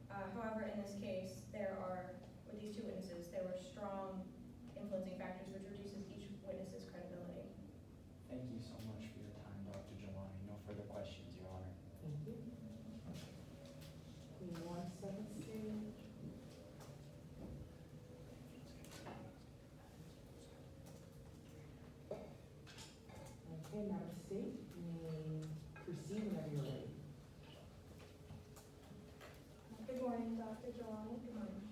However, in this case, with these two witnesses, there were strong influencing factors which reduces each witness's credibility. Thank you so much for your time, Dr. Jelani. No further questions, Your Honor. Thank you. Give me 1 second, Sue. Okay, Madam State, you may proceed whenever you're ready. Good morning, Dr. Jelani. Good morning.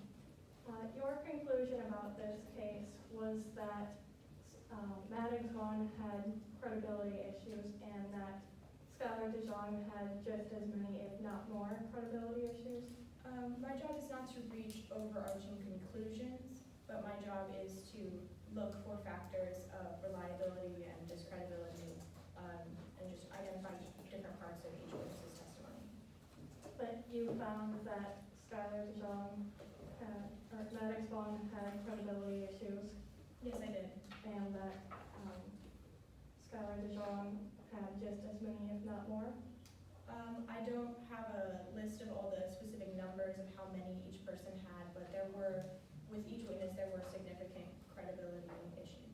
Your conclusion about this case was that Maddox Vaughn had credibility issues and that Skylar DeJong had just as many, if not more, credibility issues. My job is not to reach overarching conclusions, but my job is to look for factors of reliability and discredibility, and just identify different parts of each witness's testimony. But you found that Skylar DeJong, or Maddox Vaughn had credibility issues Yes, I did. and that Skylar DeJong had just as many, if not more. I don't have a list of all the specific numbers of how many each person had, but with each witness, there were significant credibility issues.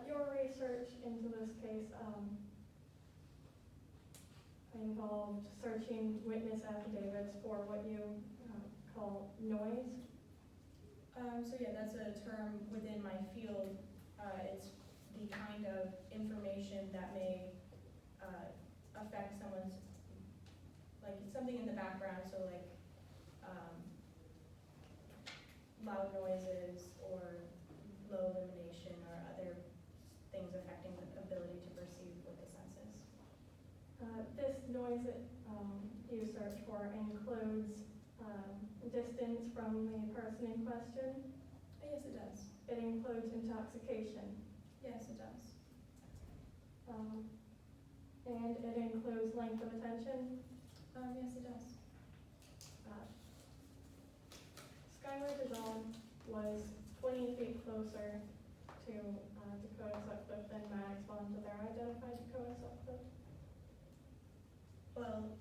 Your research into this case involved searching witness affidavits for what you call noise. So yeah, that's a term within my field. It's the kind of information that may affect someone's, like something in the background, so like loud noises or low illumination or other things affecting the ability to perceive with the senses. This noise that you search for includes distance from the person in question. Yes, it does. It includes intoxication. Yes, it does. And it includes length of attention. Yes, it does. Skylar DeJong was 20 feet closer to Dakota Sutcliffe than Maddox Vaughn to their identified Dakota Sutcliffe. Well,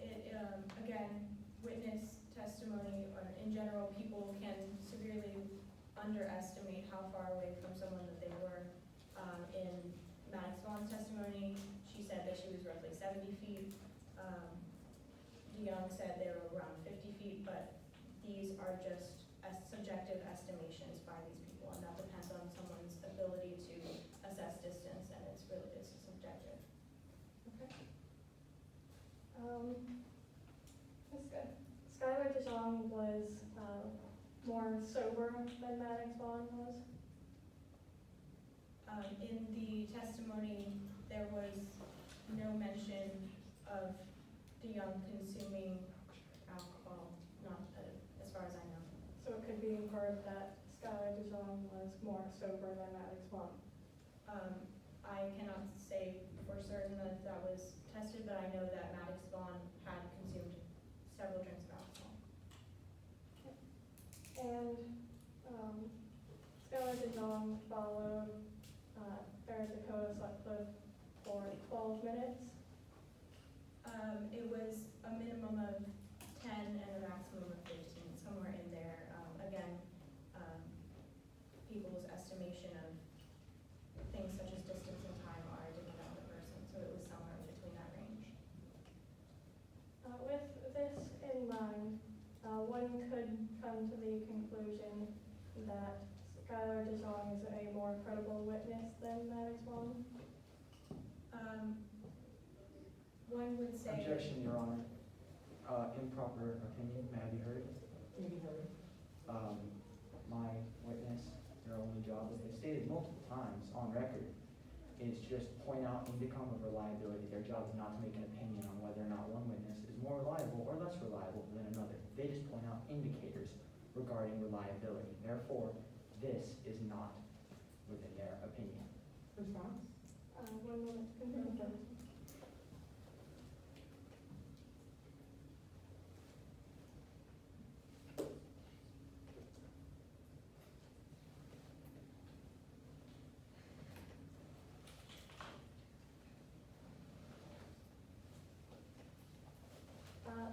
again, witness testimony, or in general, people can severely underestimate how far away from someone that they were. In Maddox Vaughn's testimony, she said that she was roughly 70 feet. DeYoung said they were around 50 feet, but these are just subjective estimations by these people, and that depends on someone's ability to assess distance, and it's subjective. Okay. That's good. Skylar DeJong was more sober than Maddox Vaughn was. In the testimony, there was no mention of DeYoung consuming alcohol, not as far as I know. So it could be inferred that Skylar DeJong was more sober than Maddox Vaughn. I cannot say for certain that that was tested, but I know that Maddox Vaughn had consumed several drinks of alcohol. And Skylar DeJong followed Dakota Sutcliffe for 12 minutes. It was a minimum of 10 and a maximum of 15, somewhere in there. Again, people's estimation of things such as distance and time are different on the person, so it was somewhere in between that range. With this in mind, one could come to the conclusion that Skylar DeJong is a more credible witness than Maddox Vaughn. One would say. Objection, Your Honor. Improper opinion, may I be heard? Maybe heard. My witness, their only job, as they stated multiple times on record, is just point out indicum of reliability. Their job is not to make an opinion on whether or not one witness is more reliable or less reliable than another. They just point out indicators regarding reliability. Therefore, this is not within their opinion. Response? 1 moment to confirm first.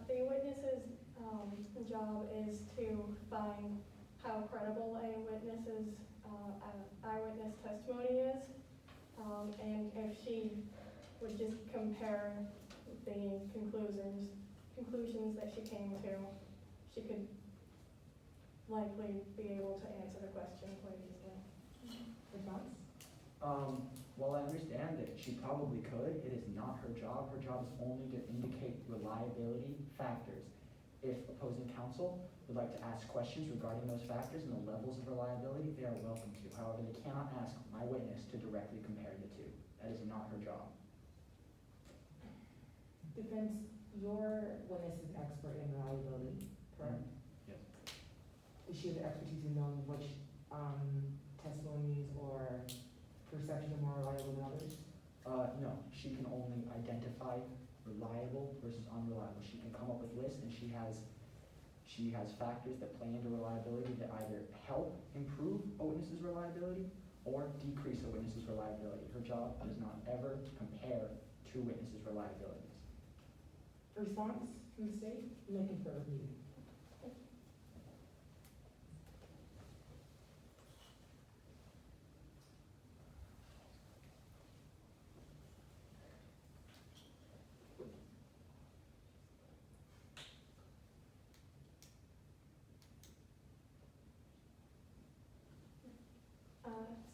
The witness's job is to find how credible a witness's eyewitness testimony is. And if she would just compare the conclusions that she came to, she could likely be able to answer the question quite easily. Response? Well, I understand that she probably could. It is not her job. Her job is only to indicate reliability factors. If opposing counsel would like to ask questions regarding those factors and the levels of reliability, they are welcome to. However, they cannot ask my witness to directly compare the two. That is not her job. Defense, your witness is an expert in reliability, correct? Yes. Does she have the expertise in knowing which testimonies or perceptions are more reliable than others? No, she can only identify reliable versus unreliable. She can come up with lists, and she has factors that play into reliability that either help improve a witness's reliability or decrease a witness's reliability. Her job is not ever to compare two witnesses' reliabilities. Response from the state? You may confer with me.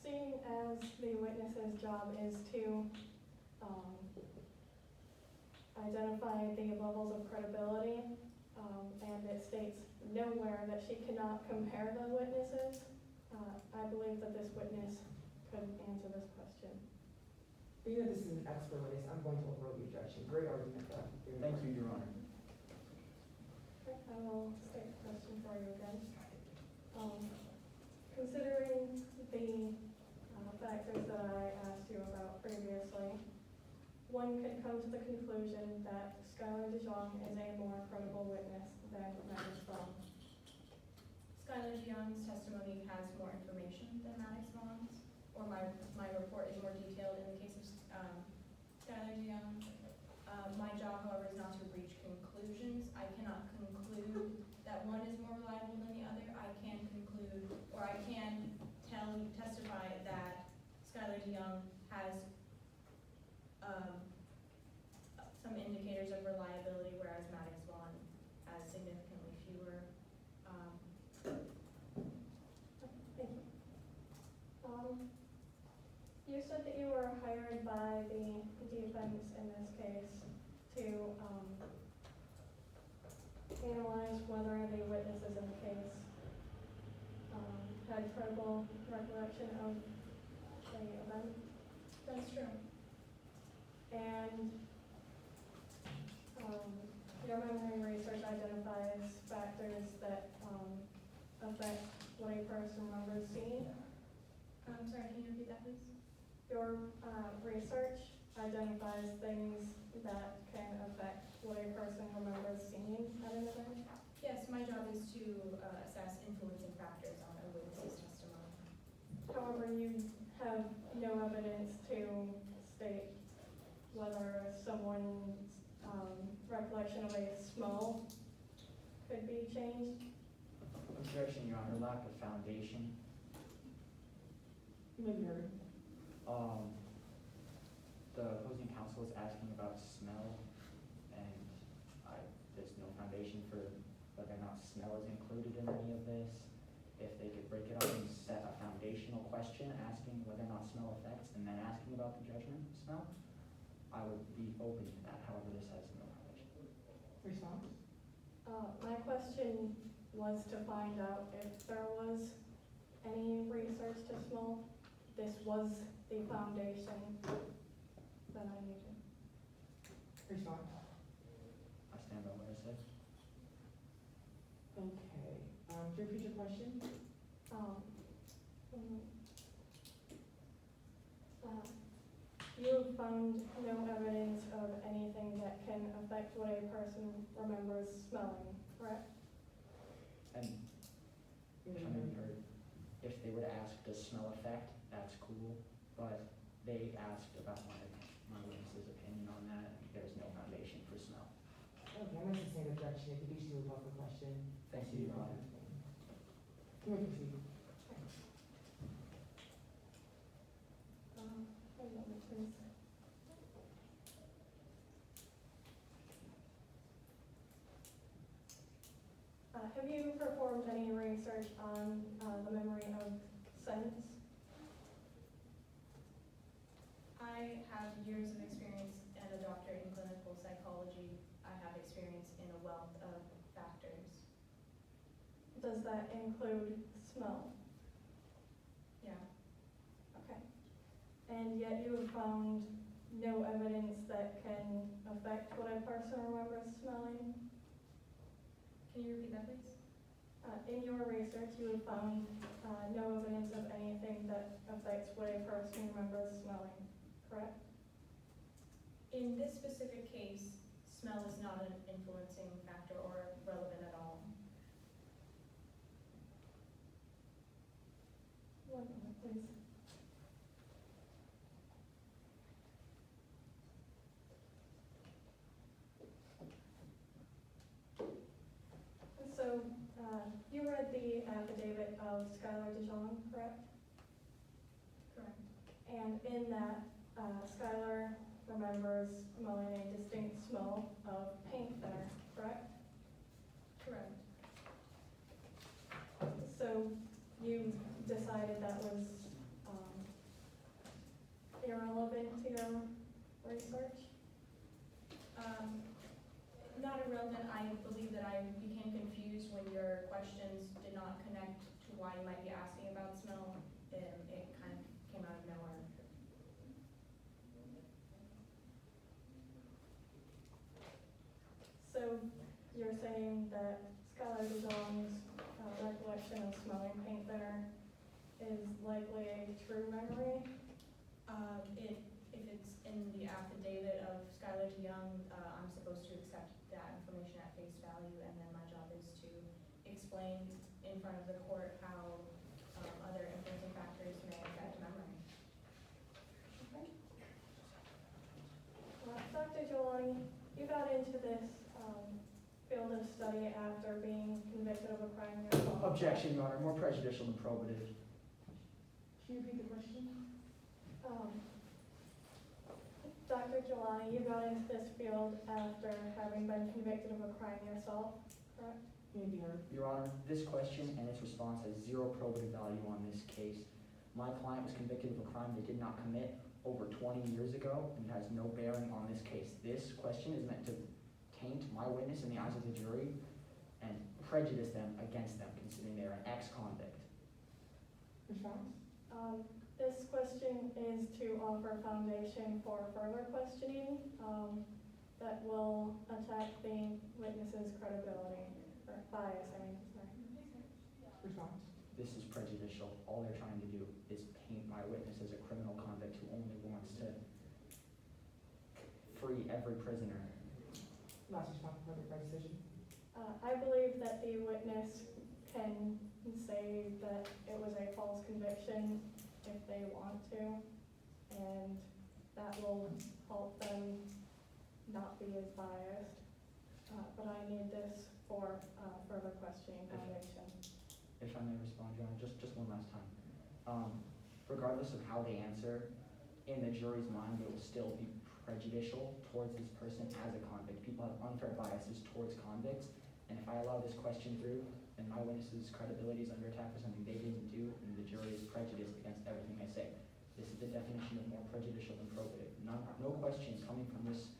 Seeing as the witness's job is to identify the levels of credibility, and it states nowhere that she cannot compare the witnesses, I believe that this witness could answer this question. Being that this is an expert witness, I'm going to overrule the objection. Great argument, though. Thank you, Your Honor. I will state the question for you again. Considering the factors that I asked you about previously, one could come to the conclusion that Skylar DeJong is a more credible witness than Maddox Vaughn. Skylar DeYoung's testimony has more information than Maddox Vaughn's, or my report is more detailed in the case of Skylar DeYoung. My job, however, is not to reach conclusions. I cannot conclude that one is more reliable than the other. I can conclude, or I can testify that Skylar DeYoung has some indicators of reliability, whereas Maddox Vaughn has significantly fewer. Thank you. You said that you were hired by the defense in this case to analyze whether the witnesses in the case had credible recollection of the event. That's true. And your memory research identifies factors that affect what a person remembers seeing. I'm sorry, can you repeat that, please? Your research identifies things that can affect what a person remembers seeing at an event. Yes, my job is to assess influencing factors on a witness's testimony. However, you have no evidence to state whether someone's recollection of a smell could be changed. Objection, Your Honor. Lack of foundation. You may be heard. The opposing counsel is asking about smell, and there's no foundation for whether or not smell is included in any of this. If they could break it up and set a foundational question asking whether or not smell affects, and then asking about the judgment of smell, I would be open to that. However, this has no foundation. Response? My question was to find out if there was any research to smell. This was the foundation that I needed. Response? I stand by what I said. Okay. To repeat your question? found no evidence of anything that can affect what a person remembers smelling, correct? And I mean, or if they were to ask, does smell affect, that's cool, but they asked about my witness's opinion on that, and there's no foundation for smell. Okay, I'm going to sustain objection. If you do still call for question. Thank you, Your Honor. You may proceed. One moment, please. Have you performed any research on the memory of scents? I have years of experience and a doctorate in clinical psychology. I have experience in a wealth of factors. Does that include smell? Yeah. Okay. And yet you have found no evidence that can affect what a person remembers smelling? Can you repeat that, please? In your research, you have found no evidence of anything that affects what a person remembers smelling, correct? In this specific case, smell is not an influencing factor or relevant at all. One moment, please. So, you read the affidavit of Skylar DeJong, correct? Correct. And in that, Skylar remembers smelling a distinct smell of paint thinner, correct? Correct. So you decided that was irrelevant to your research? Not irrelevant. I believe that I became confused when your questions did not connect to why you might be asking about smell. It kind of came out of nowhere. So you're saying that Skylar DeJong's recollection of smelling paint thinner is likely a true memory? If it's in the affidavit of Skylar DeYoung, I'm supposed to accept that information at face value, and then my job is to explain in front of the court how other influencing factors may affect memory. Okay. Dr. Giolani, you got into this field of study after being convicted of a crime yourself. Objection, Your Honor, more prejudicial than probative. Can you repeat the question? Dr. Giolani, you got into this field after having been convicted of a crime yourself, correct? May be heard. Your Honor, this question and its response has zero probative value on this case. My client was convicted of a crime they did not commit over 20 years ago and has no bearing on this case. This question is meant to taint my witness in the eyes of the jury and prejudice them against them, considering they are an ex-convict. Response? This question is to offer foundation for further questioning that will attack the witness's credibility, or bias, I mean, sorry. Response? This is prejudicial. All they're trying to do is paint my witness as a criminal convict who only wants to free every prisoner. Last response for the decision. I believe that the witness can say that it was a false conviction if they want to, and that will help them not be as biased. But I need this for further questioning foundation. If I may respond, Your Honor, just one last time. Regardless of how they answer, in the jury's mind, it will still be prejudicial towards this person as a convict. People have unfair biases towards convicts, and if I allow this question through, then my witness's credibility is under attack for something they didn't do, and the jury is prejudiced against everything they say. This is the definition of more prejudicial than probative. No question coming from this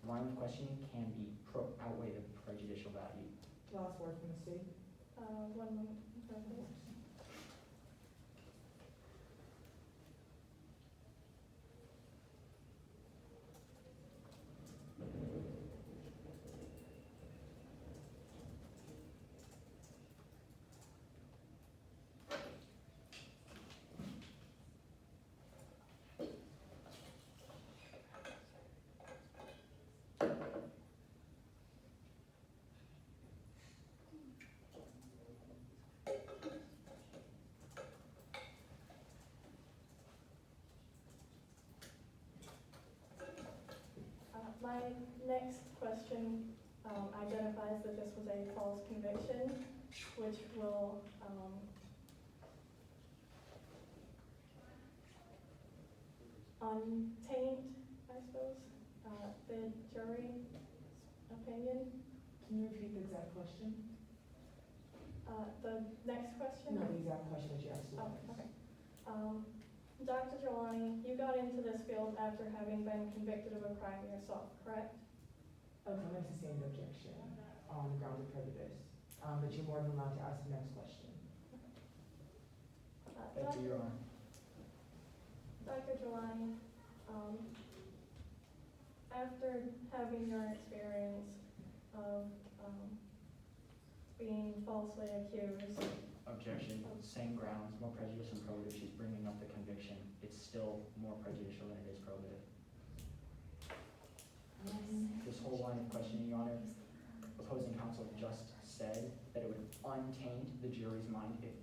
line of questioning can be outweigh the prejudicial value. Last word from the state. 1 moment, please. resolution identifies that this was a false conviction, which will untaint, I suppose, the jury's opinion. Can you repeat the exact question? The next question? No, the exact question that you asked. Oh, okay. Dr. Jelani, you got into this field after having been convicted of a crime yourself, correct? Okay, I'm gonna sustain the objection on the grounds of prejudice, but you're more than allowed to ask the next question. Thank you, Your Honor. Dr. Jelani, after having your experience of being falsely accused, Objection, same grounds, more prejudice and probative. She's bringing up the conviction. It's still more prejudicial than it is probative. This whole line of questioning, Your Honor, opposing counsel just said that it would untaint the jury's mind. If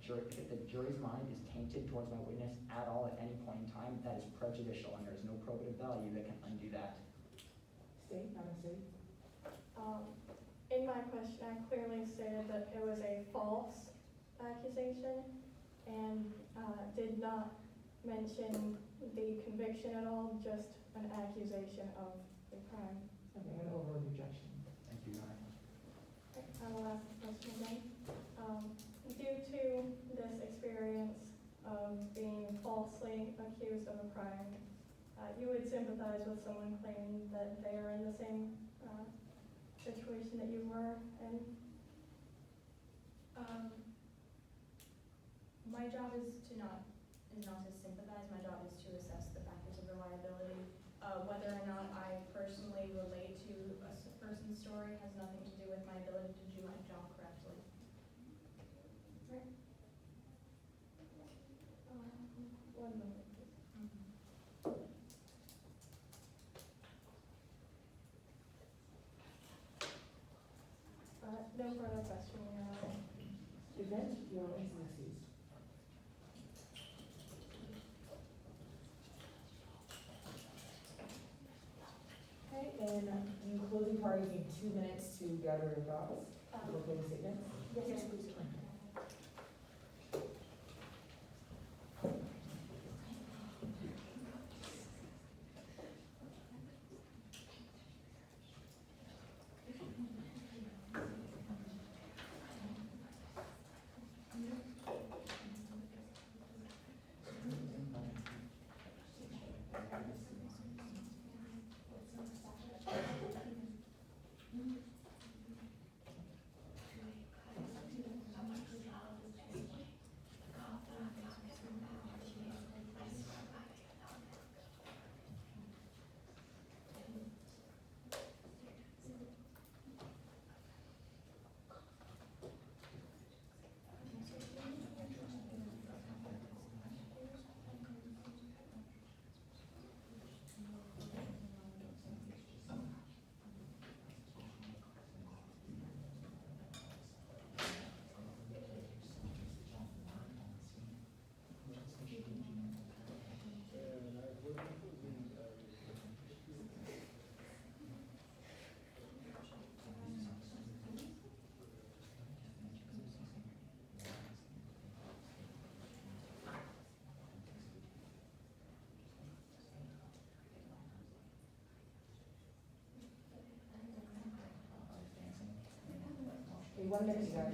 the jury's mind is tainted towards my witness at all at any point in time, that is prejudicial, and there is no probative value that can undo that. State, Madam State. In my question, I clearly stated that it was a false accusation and did not mention the conviction at all, just an accusation of the crime. Okay, I'm gonna overrule the objection. Thank you, Your Honor. Okay, I will ask the question again. Due to this experience of being falsely accused of a crime, you would sympathize with someone claiming that they are in the same situation that you were in? My job is not to sympathize, my job is to assess the factors of reliability. Whether or not I personally relate to a person's story has nothing to do with my ability to do my job correctly. Right. 1 moment, please. No further question, Your Honor. Defense, your witness is excused. Okay, and you closing parties need 2 minutes to gather your thoughts, for closing statements. Yes, please. Okay, 1 minute, you guys.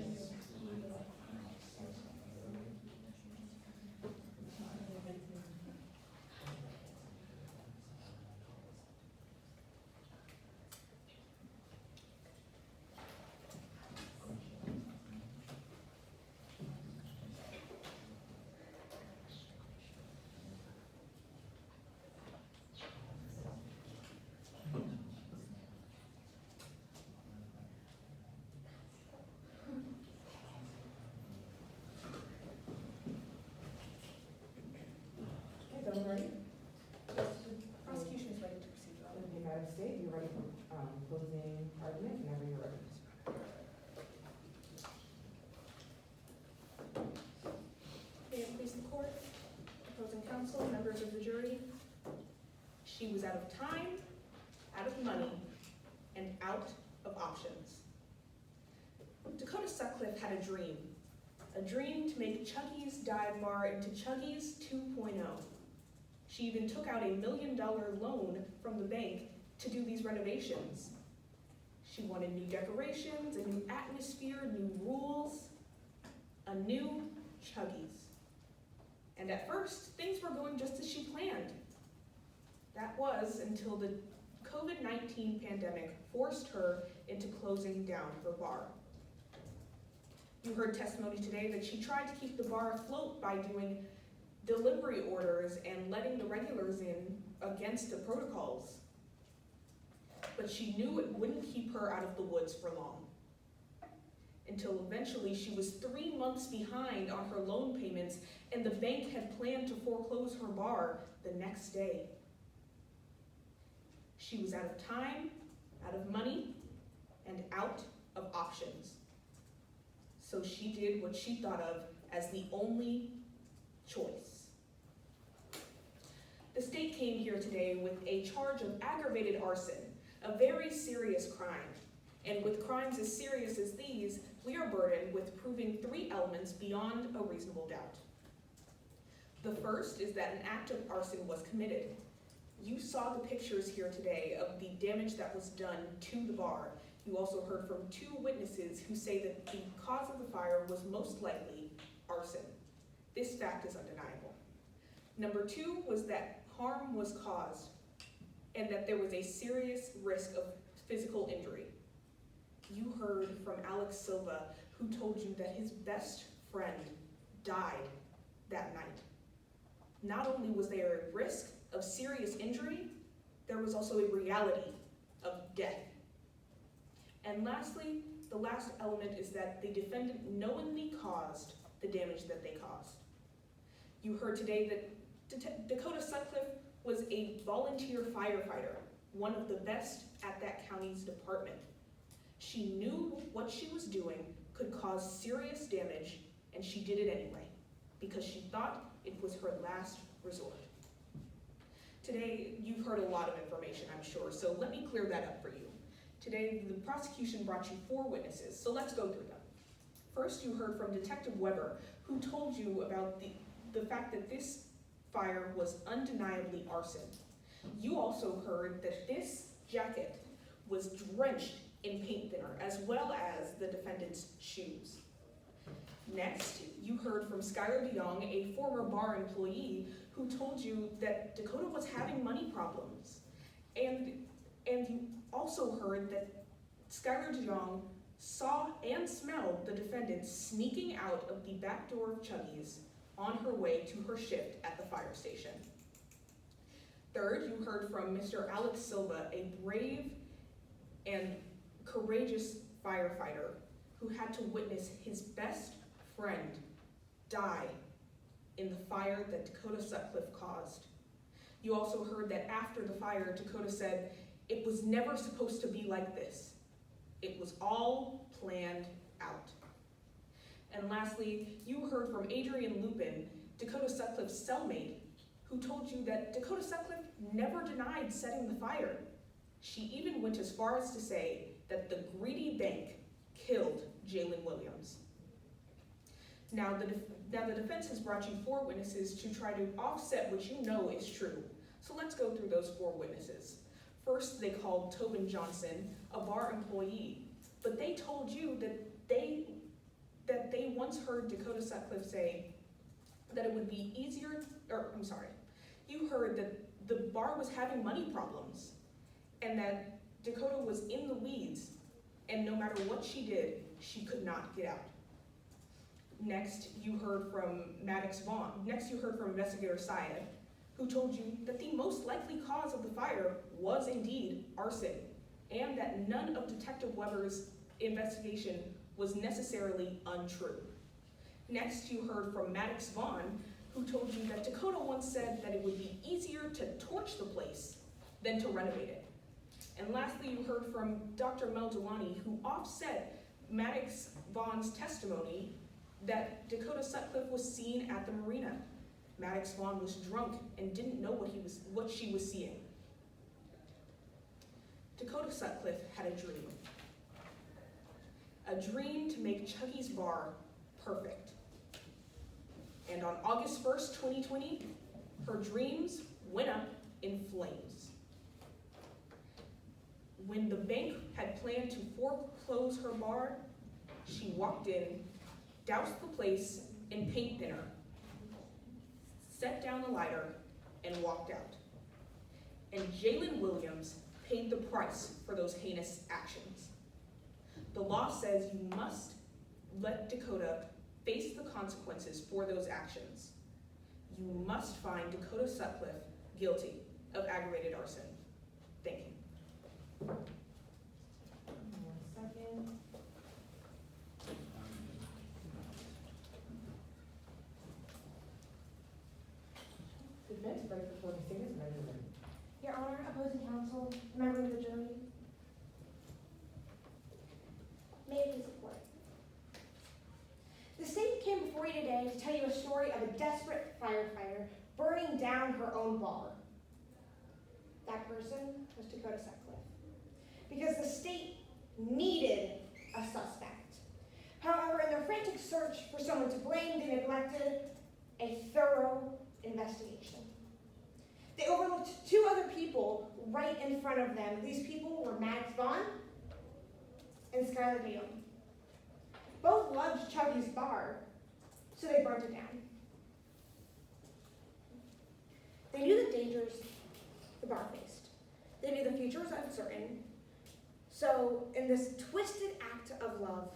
Okay, so we're ready? Prosecution is ready to proceed, Your Honor. Okay, Madam State, you're ready for closing argument whenever you're ready. May it please the court, opposing counsel, members of the jury. She was out of time, out of money, and out options. Dakota Sutcliffe had a dream to make Chuggy's Dive Bar into Chuggy's 2.0. She even took out $1 million loan from the bank to do these renovations. She wanted new decorations, a new atmosphere, new rules, a new Chuggy's. And at first, things were going just as she planned. That was until the COVID-19 pandemic forced her into closing down her bar. You heard testimony today that she tried to keep the bar afloat by doing delivery orders and letting the regulars in against the protocols. But she knew it wouldn't keep her out of the woods for long. Until eventually she was 3 months behind on her loan payments and the bank had planned to foreclose her bar the next day. She was out of time, out of money, and out of options. So she did what she thought of as the only choice. The state came here today with a charge of aggravated arson, a very serious crime. And with crimes as serious as these, we are burdened with proving 3 elements beyond a reasonable doubt. The first is that an act of arson was committed. You saw the pictures here today of the damage that was done to the bar. You also heard from 2 witnesses who say that the cause of the fire was most likely arson. This fact is undeniable. Number 2 was that harm was caused and that there was a serious risk of physical injury. You heard from Alex Silva, who told you that his best friend died that night. Not only was there a risk of serious injury, there was also a reality of death. And lastly, the last element is that the defendant knowingly caused the damage that they caused. You heard today that Dakota Sutcliffe was a volunteer firefighter, one of the best at that county's department. She knew what she was doing could cause serious damage, and she did it anyway, because she thought it was her last resort. Today, you've heard a lot of information, I'm sure, so let me clear that up for you. Today, the prosecution brought you 4 witnesses, so let's go through them. First, you heard from Detective Weber, who told you about the fact that this fire was undeniably arson. You also heard that this jacket was drenched in paint thinner, as well as the defendant's shoes. Next, you heard from Skylar DeYoung, a former bar employee, who told you that Dakota was having money problems. And you also heard that Skylar DeYoung saw and smelled the defendant sneaking out of the back door of Chuggy's on her way to her shift at the fire station. Third, you heard from Mr. Alex Silva, a brave and courageous firefighter who had to witness his best friend die in the fire that Dakota Sutcliffe caused. You also heard that after the fire, Dakota said, "It was never supposed to be like this. It was all planned out." And lastly, you heard from Adrian Lupin, Dakota Sutcliffe's cellmate, who told you that Dakota Sutcliffe never denied setting the fire. She even went as far as to say that the greedy bank killed Jalen Williams. Now the defense has brought you 4 witnesses to try to offset what you know is true. So let's go through those 4 witnesses. First, they called Tobin Johnson, a bar employee, but they told you that they once heard Dakota Sutcliffe say that it would be you heard that the bar was having money problems and that Dakota was in the weeds, and no matter what she did, she could not get out. Next, you heard from Maddox Vaughn. Next, you heard from Investigator Syed, who told you that the most likely cause of the fire was indeed arson, and that none of Detective Weber's investigation was necessarily untrue. Next, you heard from Maddox Vaughn, who told you that Dakota once said that it would be easier to torch the place than to renovate it. And lastly, you heard from Dr. Mel Delani, who offset Maddox Vaughn's testimony that Dakota Sutcliffe was seen at the marina. Maddox Vaughn was drunk and didn't know what she was seeing. Dakota Sutcliffe had a dream. a dream to make Chucky's Bar perfect. And on August 1st, 2020, her dreams went up in flames. When the bank had planned to foreclose her bar, she walked in, doused the place in paint thinner, set down the lighter, and walked out. And Jalen Williams paid the price for those heinous actions. The law says you must let Dakota face the consequences for those actions. You must find Dakota Sutcliffe guilty of aggravated arson. Thank you. 1 second. Defense break before the statement measurement. Your Honor, opposing counsel, member of the jury. May it please the court. The state came before you today to tell you a story of a desperate firefighter burning down her own bar. That person was Dakota Sutcliffe. Because the state needed a suspect. However, in their frantic search for someone to blame, they neglected a thorough investigation. They overlooked 2 other people right in front of them. These people were Maddox Vaughn and Skylar DeYoung. Both loved Chubby's Bar, so they burnt it down. They knew the dangers the bar faced. They knew the future was uncertain. So, in this twisted act of love,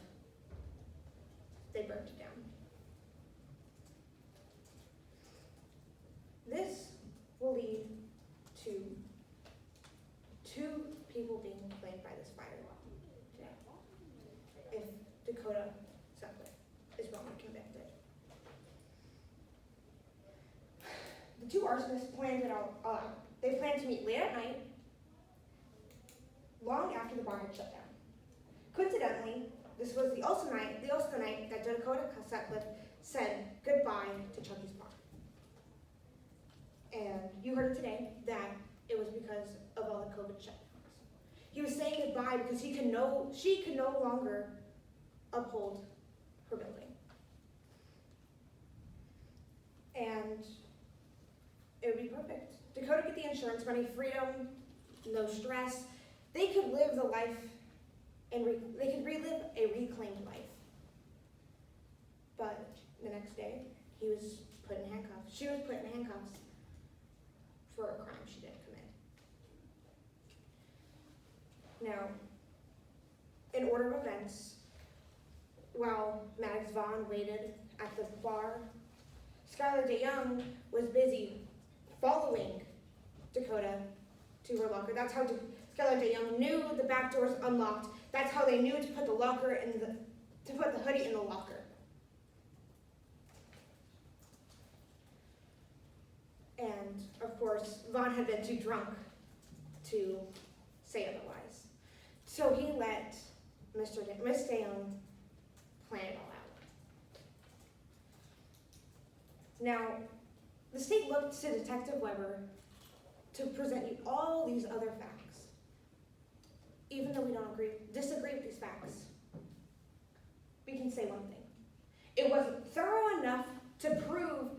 they burnt it down. This will lead to 2 people being claimed by this fire today. If Dakota Sutcliffe is wrongly convicted. The 2 arsonists planned it all out. They planned to meet late at night, long after the bar had shut down. Coincidentally, this was also the night that Dakota Sutcliffe said goodbye to Chucky's Bar. And you heard today that it was because of all the COVID shutdowns. He was saying goodbye because she could no longer uphold her building. And it would be perfect. Dakota get the insurance money, freedom, no stress. They could live the life and they could relive a reclaimed life. But the next day, he was put in handcuffs. She was put in handcuffs for a crime she didn't commit. Now, in order of events, while Maddox Vaughn waited at the bar, Skylar DeYoung was busy following Dakota to her locker. That's how Skylar DeYoung knew the back door was unlocked. That's how they knew to put the hoodie in the locker. And of course, Vaughn had been too drunk to say otherwise. So he let Miss DeYoung plan it all out. Now, the state looked to Detective Weber to present you all these other facts. Even though we don't disagree with these facts, we can say one thing. It wasn't thorough enough to prove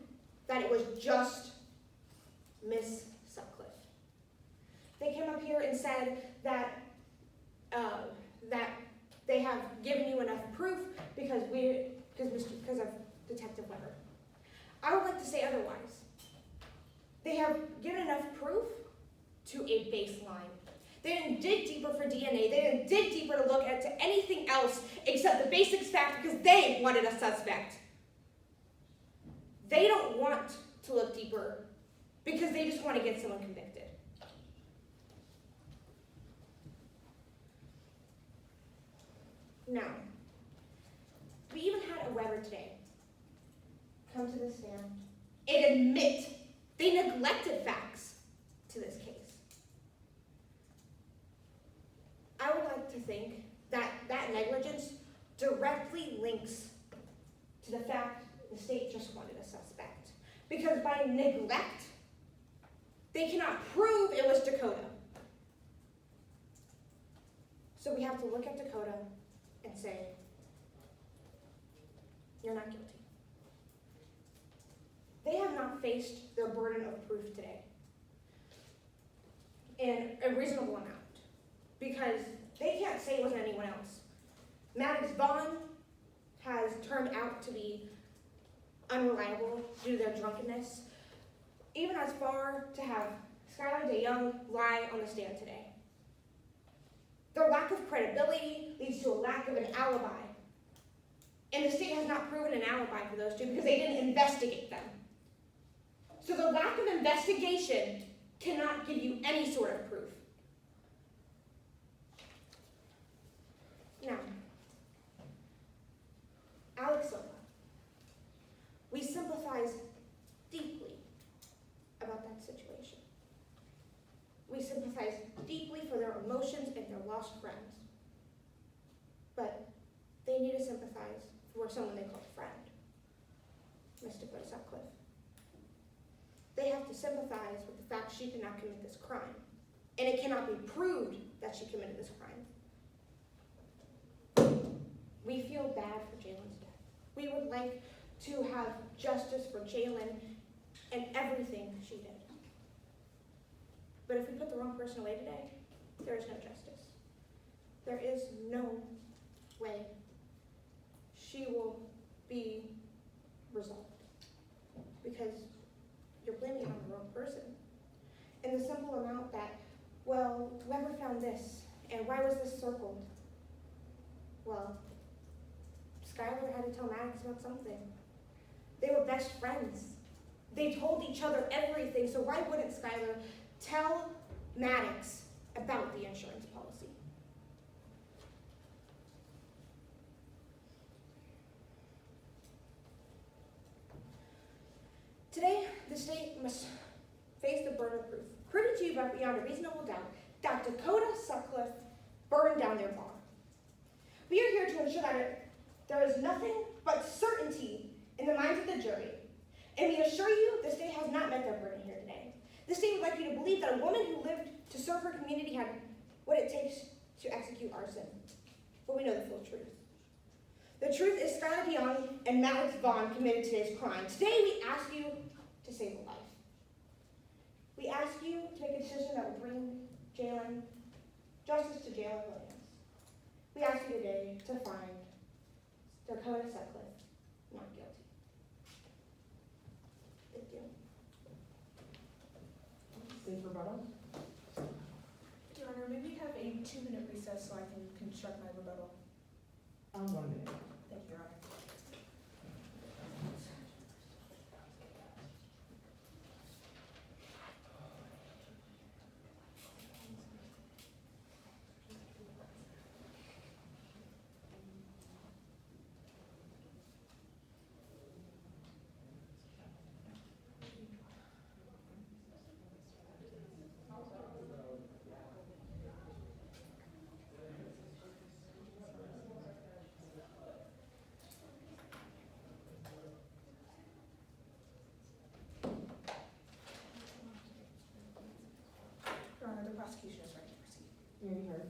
that it was just Miss Sutcliffe. They came up here and said that they have given you enough proof because of Detective Weber. I would like to say otherwise. They have given enough proof to a baseline. They didn't dig deeper for DNA. They didn't dig deeper to look at anything else except the basic fact because they wanted a suspect. They don't want to look deeper because they just want to get someone convicted. Now, we even had a Weber today come to the stand and admit they neglected facts to this case. I would like to think that that negligence directly links to the fact the state just wanted a suspect. Because by neglect, they cannot prove it was Dakota. So we have to look at Dakota and say, you're not guilty. They have not faced their burden of proof today in a reasonable amount because they can't say it wasn't anyone else. Maddox Vaughn has turned out to be unreliable due to their drunkenness, even as far to have Skylar DeYoung lie on the stand today. Their lack of credibility leads to a lack of an alibi. And the state has not proven an alibi for those two because they didn't investigate them. So the lack of investigation cannot give you any sort of proof. Now, Alex Silva. We sympathize deeply about that situation. We sympathize deeply for their emotions and their lost friends. But they need to sympathize for someone they call a friend, Miss Dakota Sutcliffe. They have to sympathize with the fact she did not commit this crime. And it cannot be proved that she committed this crime. We feel bad for Jalen's death. We would like to have justice for Jalen and everything she did. But if we put the wrong person away today, there is no justice. There is no way she will be resolved. Because you're blaming it on the wrong person. And the simple amount that, well, whoever found this, and why was this circled? Well, Skylar had to tell Maddox about something. They were best friends. They told each other everything, so why wouldn't Skylar tell Maddox about the insurance policy? Today, the state must face the burden of proof. Prove to you beyond a reasonable doubt that Dakota Sutcliffe burned down their bar. We are here to ensure that there is nothing but certainty in the minds of the jury. And we assure you the state has not met their burden here today. The state would like you to believe that a woman who lived to serve her community had what it takes to execute arson. But we know the full truth. The truth is Skylar DeYoung and Maddox Vaughn committed today's crime. Today we ask you to save a life. We ask you to make a decision that will bring justice to Jalen Williams. We ask you today to find Dakota Sutcliffe not guilty. Thank you. Safe rebuttal? Your Honor, may we have a 2-minute recess so I can construct my rebuttal? 1 minute. Thank you, Your Honor. Your Honor, the prosecution is ready to proceed. You heard.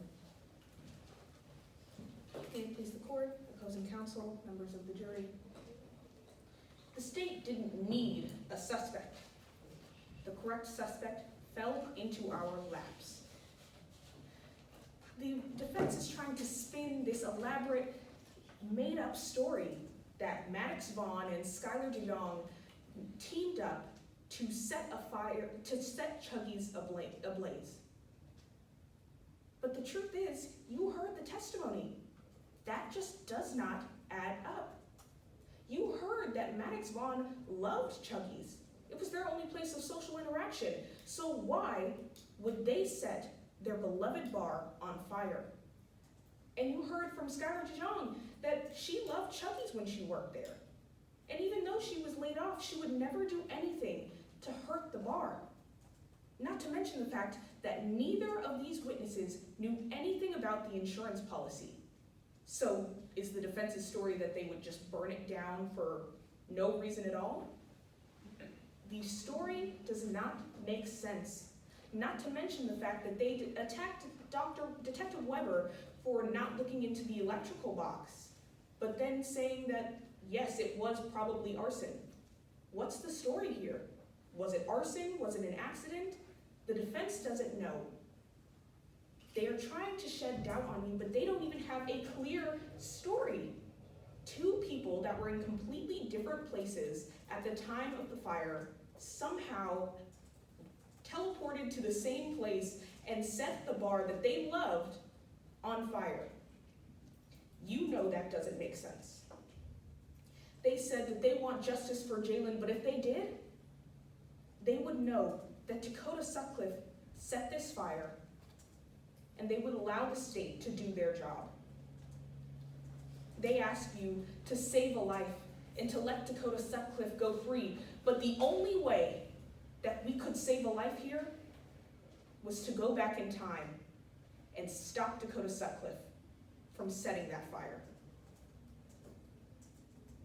May it please the court, opposing counsel, members of the jury. The state didn't need a suspect. The correct suspect fell into our laps. The defense is trying to spin this elaborate, made-up story that Maddox Vaughn and Skylar DeYoung teamed up to set Chuggy's ablaze. But the truth is, you heard the testimony. That just does not add up. You heard that Maddox Vaughn loved Chuggy's. It was their only place of social interaction. So why would they set their beloved bar on fire? And you heard from Skylar DeYoung that she loved Chuggy's when she worked there. And even though she was laid off, she would never do anything to hurt the bar. Not to mention the fact that neither of these witnesses knew anything about the insurance policy. So is the defense's story that they would just burn it down for no reason at all? The story does not make sense. Not to mention the fact that they attacked Detective Weber for not looking into the electrical box, but then saying that yes, it was probably arson. What's the story here? Was it arson? Was it an accident? The defense doesn't know. They are trying to shed doubt on you, but they don't even have a clear story. Two people that were in completely different places at the time of the fire somehow teleported to the same place and set the bar that they loved on fire. You know that doesn't make sense. They said that they want justice for Jalen, but if they did, they would know that Dakota Sutcliffe set this fire, and they would allow the state to do their job. They ask you to save a life and to let Dakota Sutcliffe go free, but the only way that we could save a life here was to go back in time and stop Dakota Sutcliffe from setting that fire.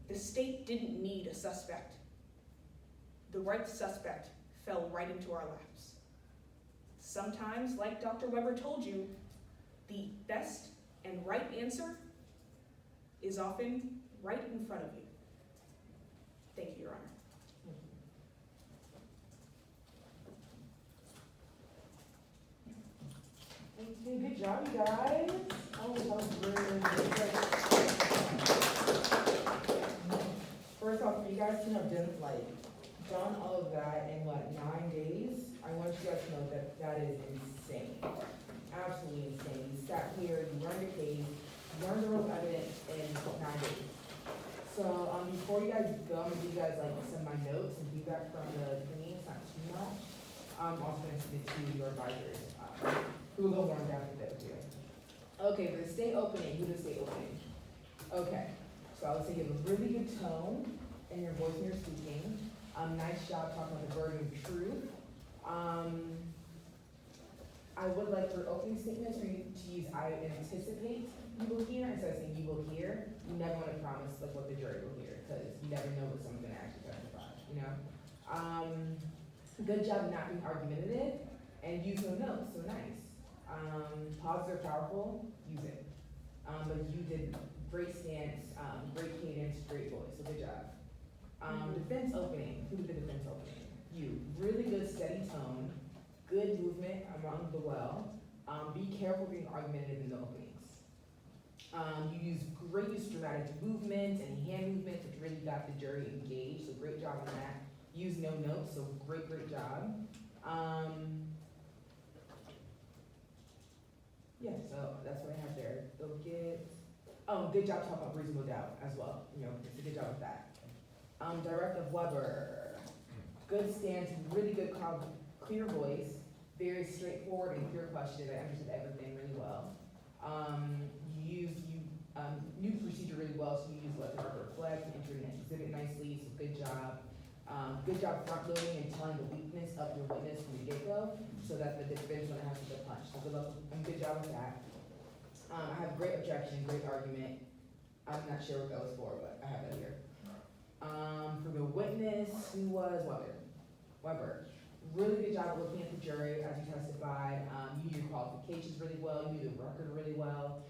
The state didn't need a suspect. The right suspect fell right into our laps. Sometimes, like Dr. Weber told you, the best and right answer is often right in front of you. Thank you, Your Honor. Okay, good job, you guys. Oh, that was really good. First off, for you guys to have done all of that in 9 days, I want you guys to know that that is insane. Absolutely insane. You sat here, you learned your case, you learned the real evidence in 9 days. So before you guys go, I'm gonna give you guys some of my notes and feedback from the training. It's not too much. I'm also gonna send it to your advisors, who will go more in depth with it with you. Okay, for the state opening, who the state opening? Okay, so I would say you have a really good tone in your voice when you're speaking. Nice job talking about the burden of truth. I would like for opening statements for you to use I anticipate you will hear instead of saying you will hear. You never want to promise what the jury will hear because you never know what someone's going to actually testify, you know? Good job not being argumentative and use no notes, so nice. Pauses are powerful, use it. But you did great stance, great cadence, great voice, so good job. Defense opening, who did the defense opening? You, really good steady tone, good movement among the well. Be careful being argumentative in the openings. You use great use of dramatic movement and hand movements, which really got the jury engaged, so great job on that. Use no notes, so great job. Yeah, so that's what I have there. They'll get, good job talking about reasonable doubt as well. You know, it's a good job with that. Director Weber, good stance, really good clear voice, very straightforward and clear questions. I understood everything really well. You knew the procedure really well, so you used let the record reflect and enter an exhibit nicely, so good job. Good job front loading and telling the weakness of your witness from the get-go, so that the defense don't have to get punched. So good luck and good job with that. I have great objection, great argument. I'm not sure what that was for, but I have that here. For the witness, who was Weber. Really good job of looking at the jury as you testified. You knew your qualifications really well, you knew the record really well.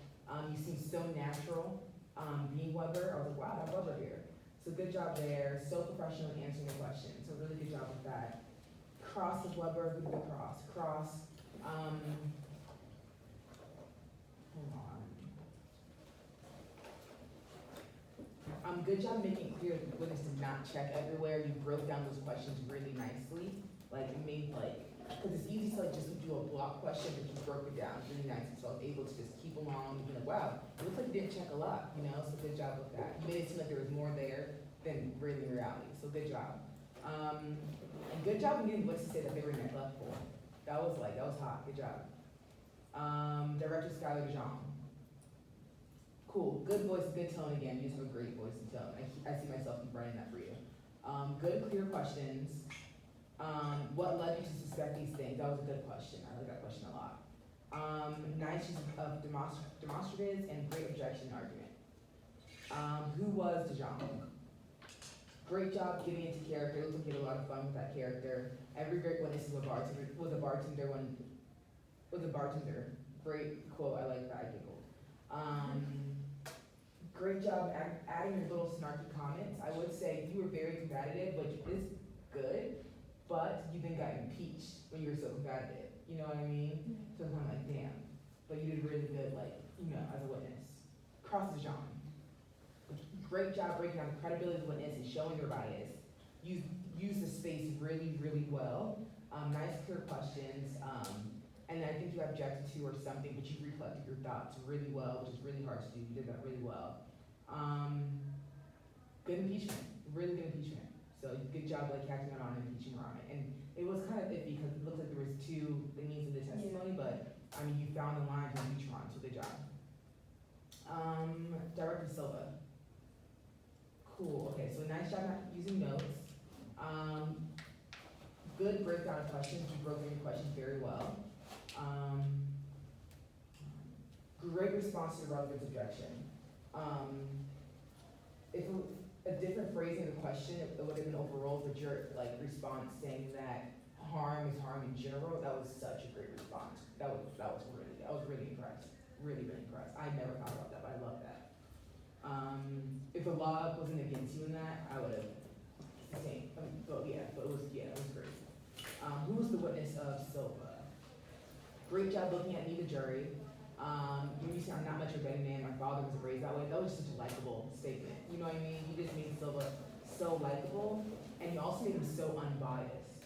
You seemed so natural being Weber. I was like, wow, I have Weber here. So good job there. So professional in answering the questions. So really good job with that. Cross of Weber, who did the cross? Hold on. Good job making it clear that the witness did not check everywhere. You broke down those questions really nicely. It made because it's easy to just do a block question, but you broke it down really nicely. So I was able to just keep along, wow, it looks like you didn't check a lot, so good job with that. You made it seem like there was more there than really in reality, so good job. And good job in getting witnesses to say that they were neglectful. That was hot, good job. Director Skylar DeJong. Cool, good voice, good tone again. You just have a great voice and tone. I see myself keep writing that for you. Good, clear questions. What led you to suspect these things? That was a good question. I like that question a lot. Nice use of demonstratives and great objection argument. Who was DeJong? Great job getting into character. Looks like you had a lot of fun with that character. Every great witness is a bartender. Was a bartender. Great quote. I like that. I giggled. great job adding your little snarky comments. I would say you were very combative, which is good, but you then got impeached when you were so combative. You know what I mean? So it's kind of like, damn. But you did really good, like, you know, as a witness. Cross the genre. Great job breaking down the credibility of the witness and showing your bias. Use the space really, really well. Nice, clear questions. And I think you objected to or something, but you reflected your thoughts really well, which is really hard to do. You did that really well. Good impeachment, really good impeachment. So good job like catching on and impeaching her on it. And it was kind of iffy because it looked like there was two things in the testimony, but I mean, you found the line to impeach her on, so good job. Director Silva. Cool, okay, so nice job not using notes. Good breakdown of questions, you broke down your questions very well. Great response to the relevance objection. If a different phrasing of the question, it would have been overruled, but your like response saying that harm is harm in general, that was such a great response. I was really impressed. Really, really impressed. I never thought about that, but I love that. If the law wasn't against you in that, I would have sustained. But it was great. Who was the witness of Silva? Great job looking at me, the jury. You say I'm not much of a betting man, my father was raised that way. That was such a likable statement. You know what I mean? You just made Silva so likable, and you also made him so unbiased.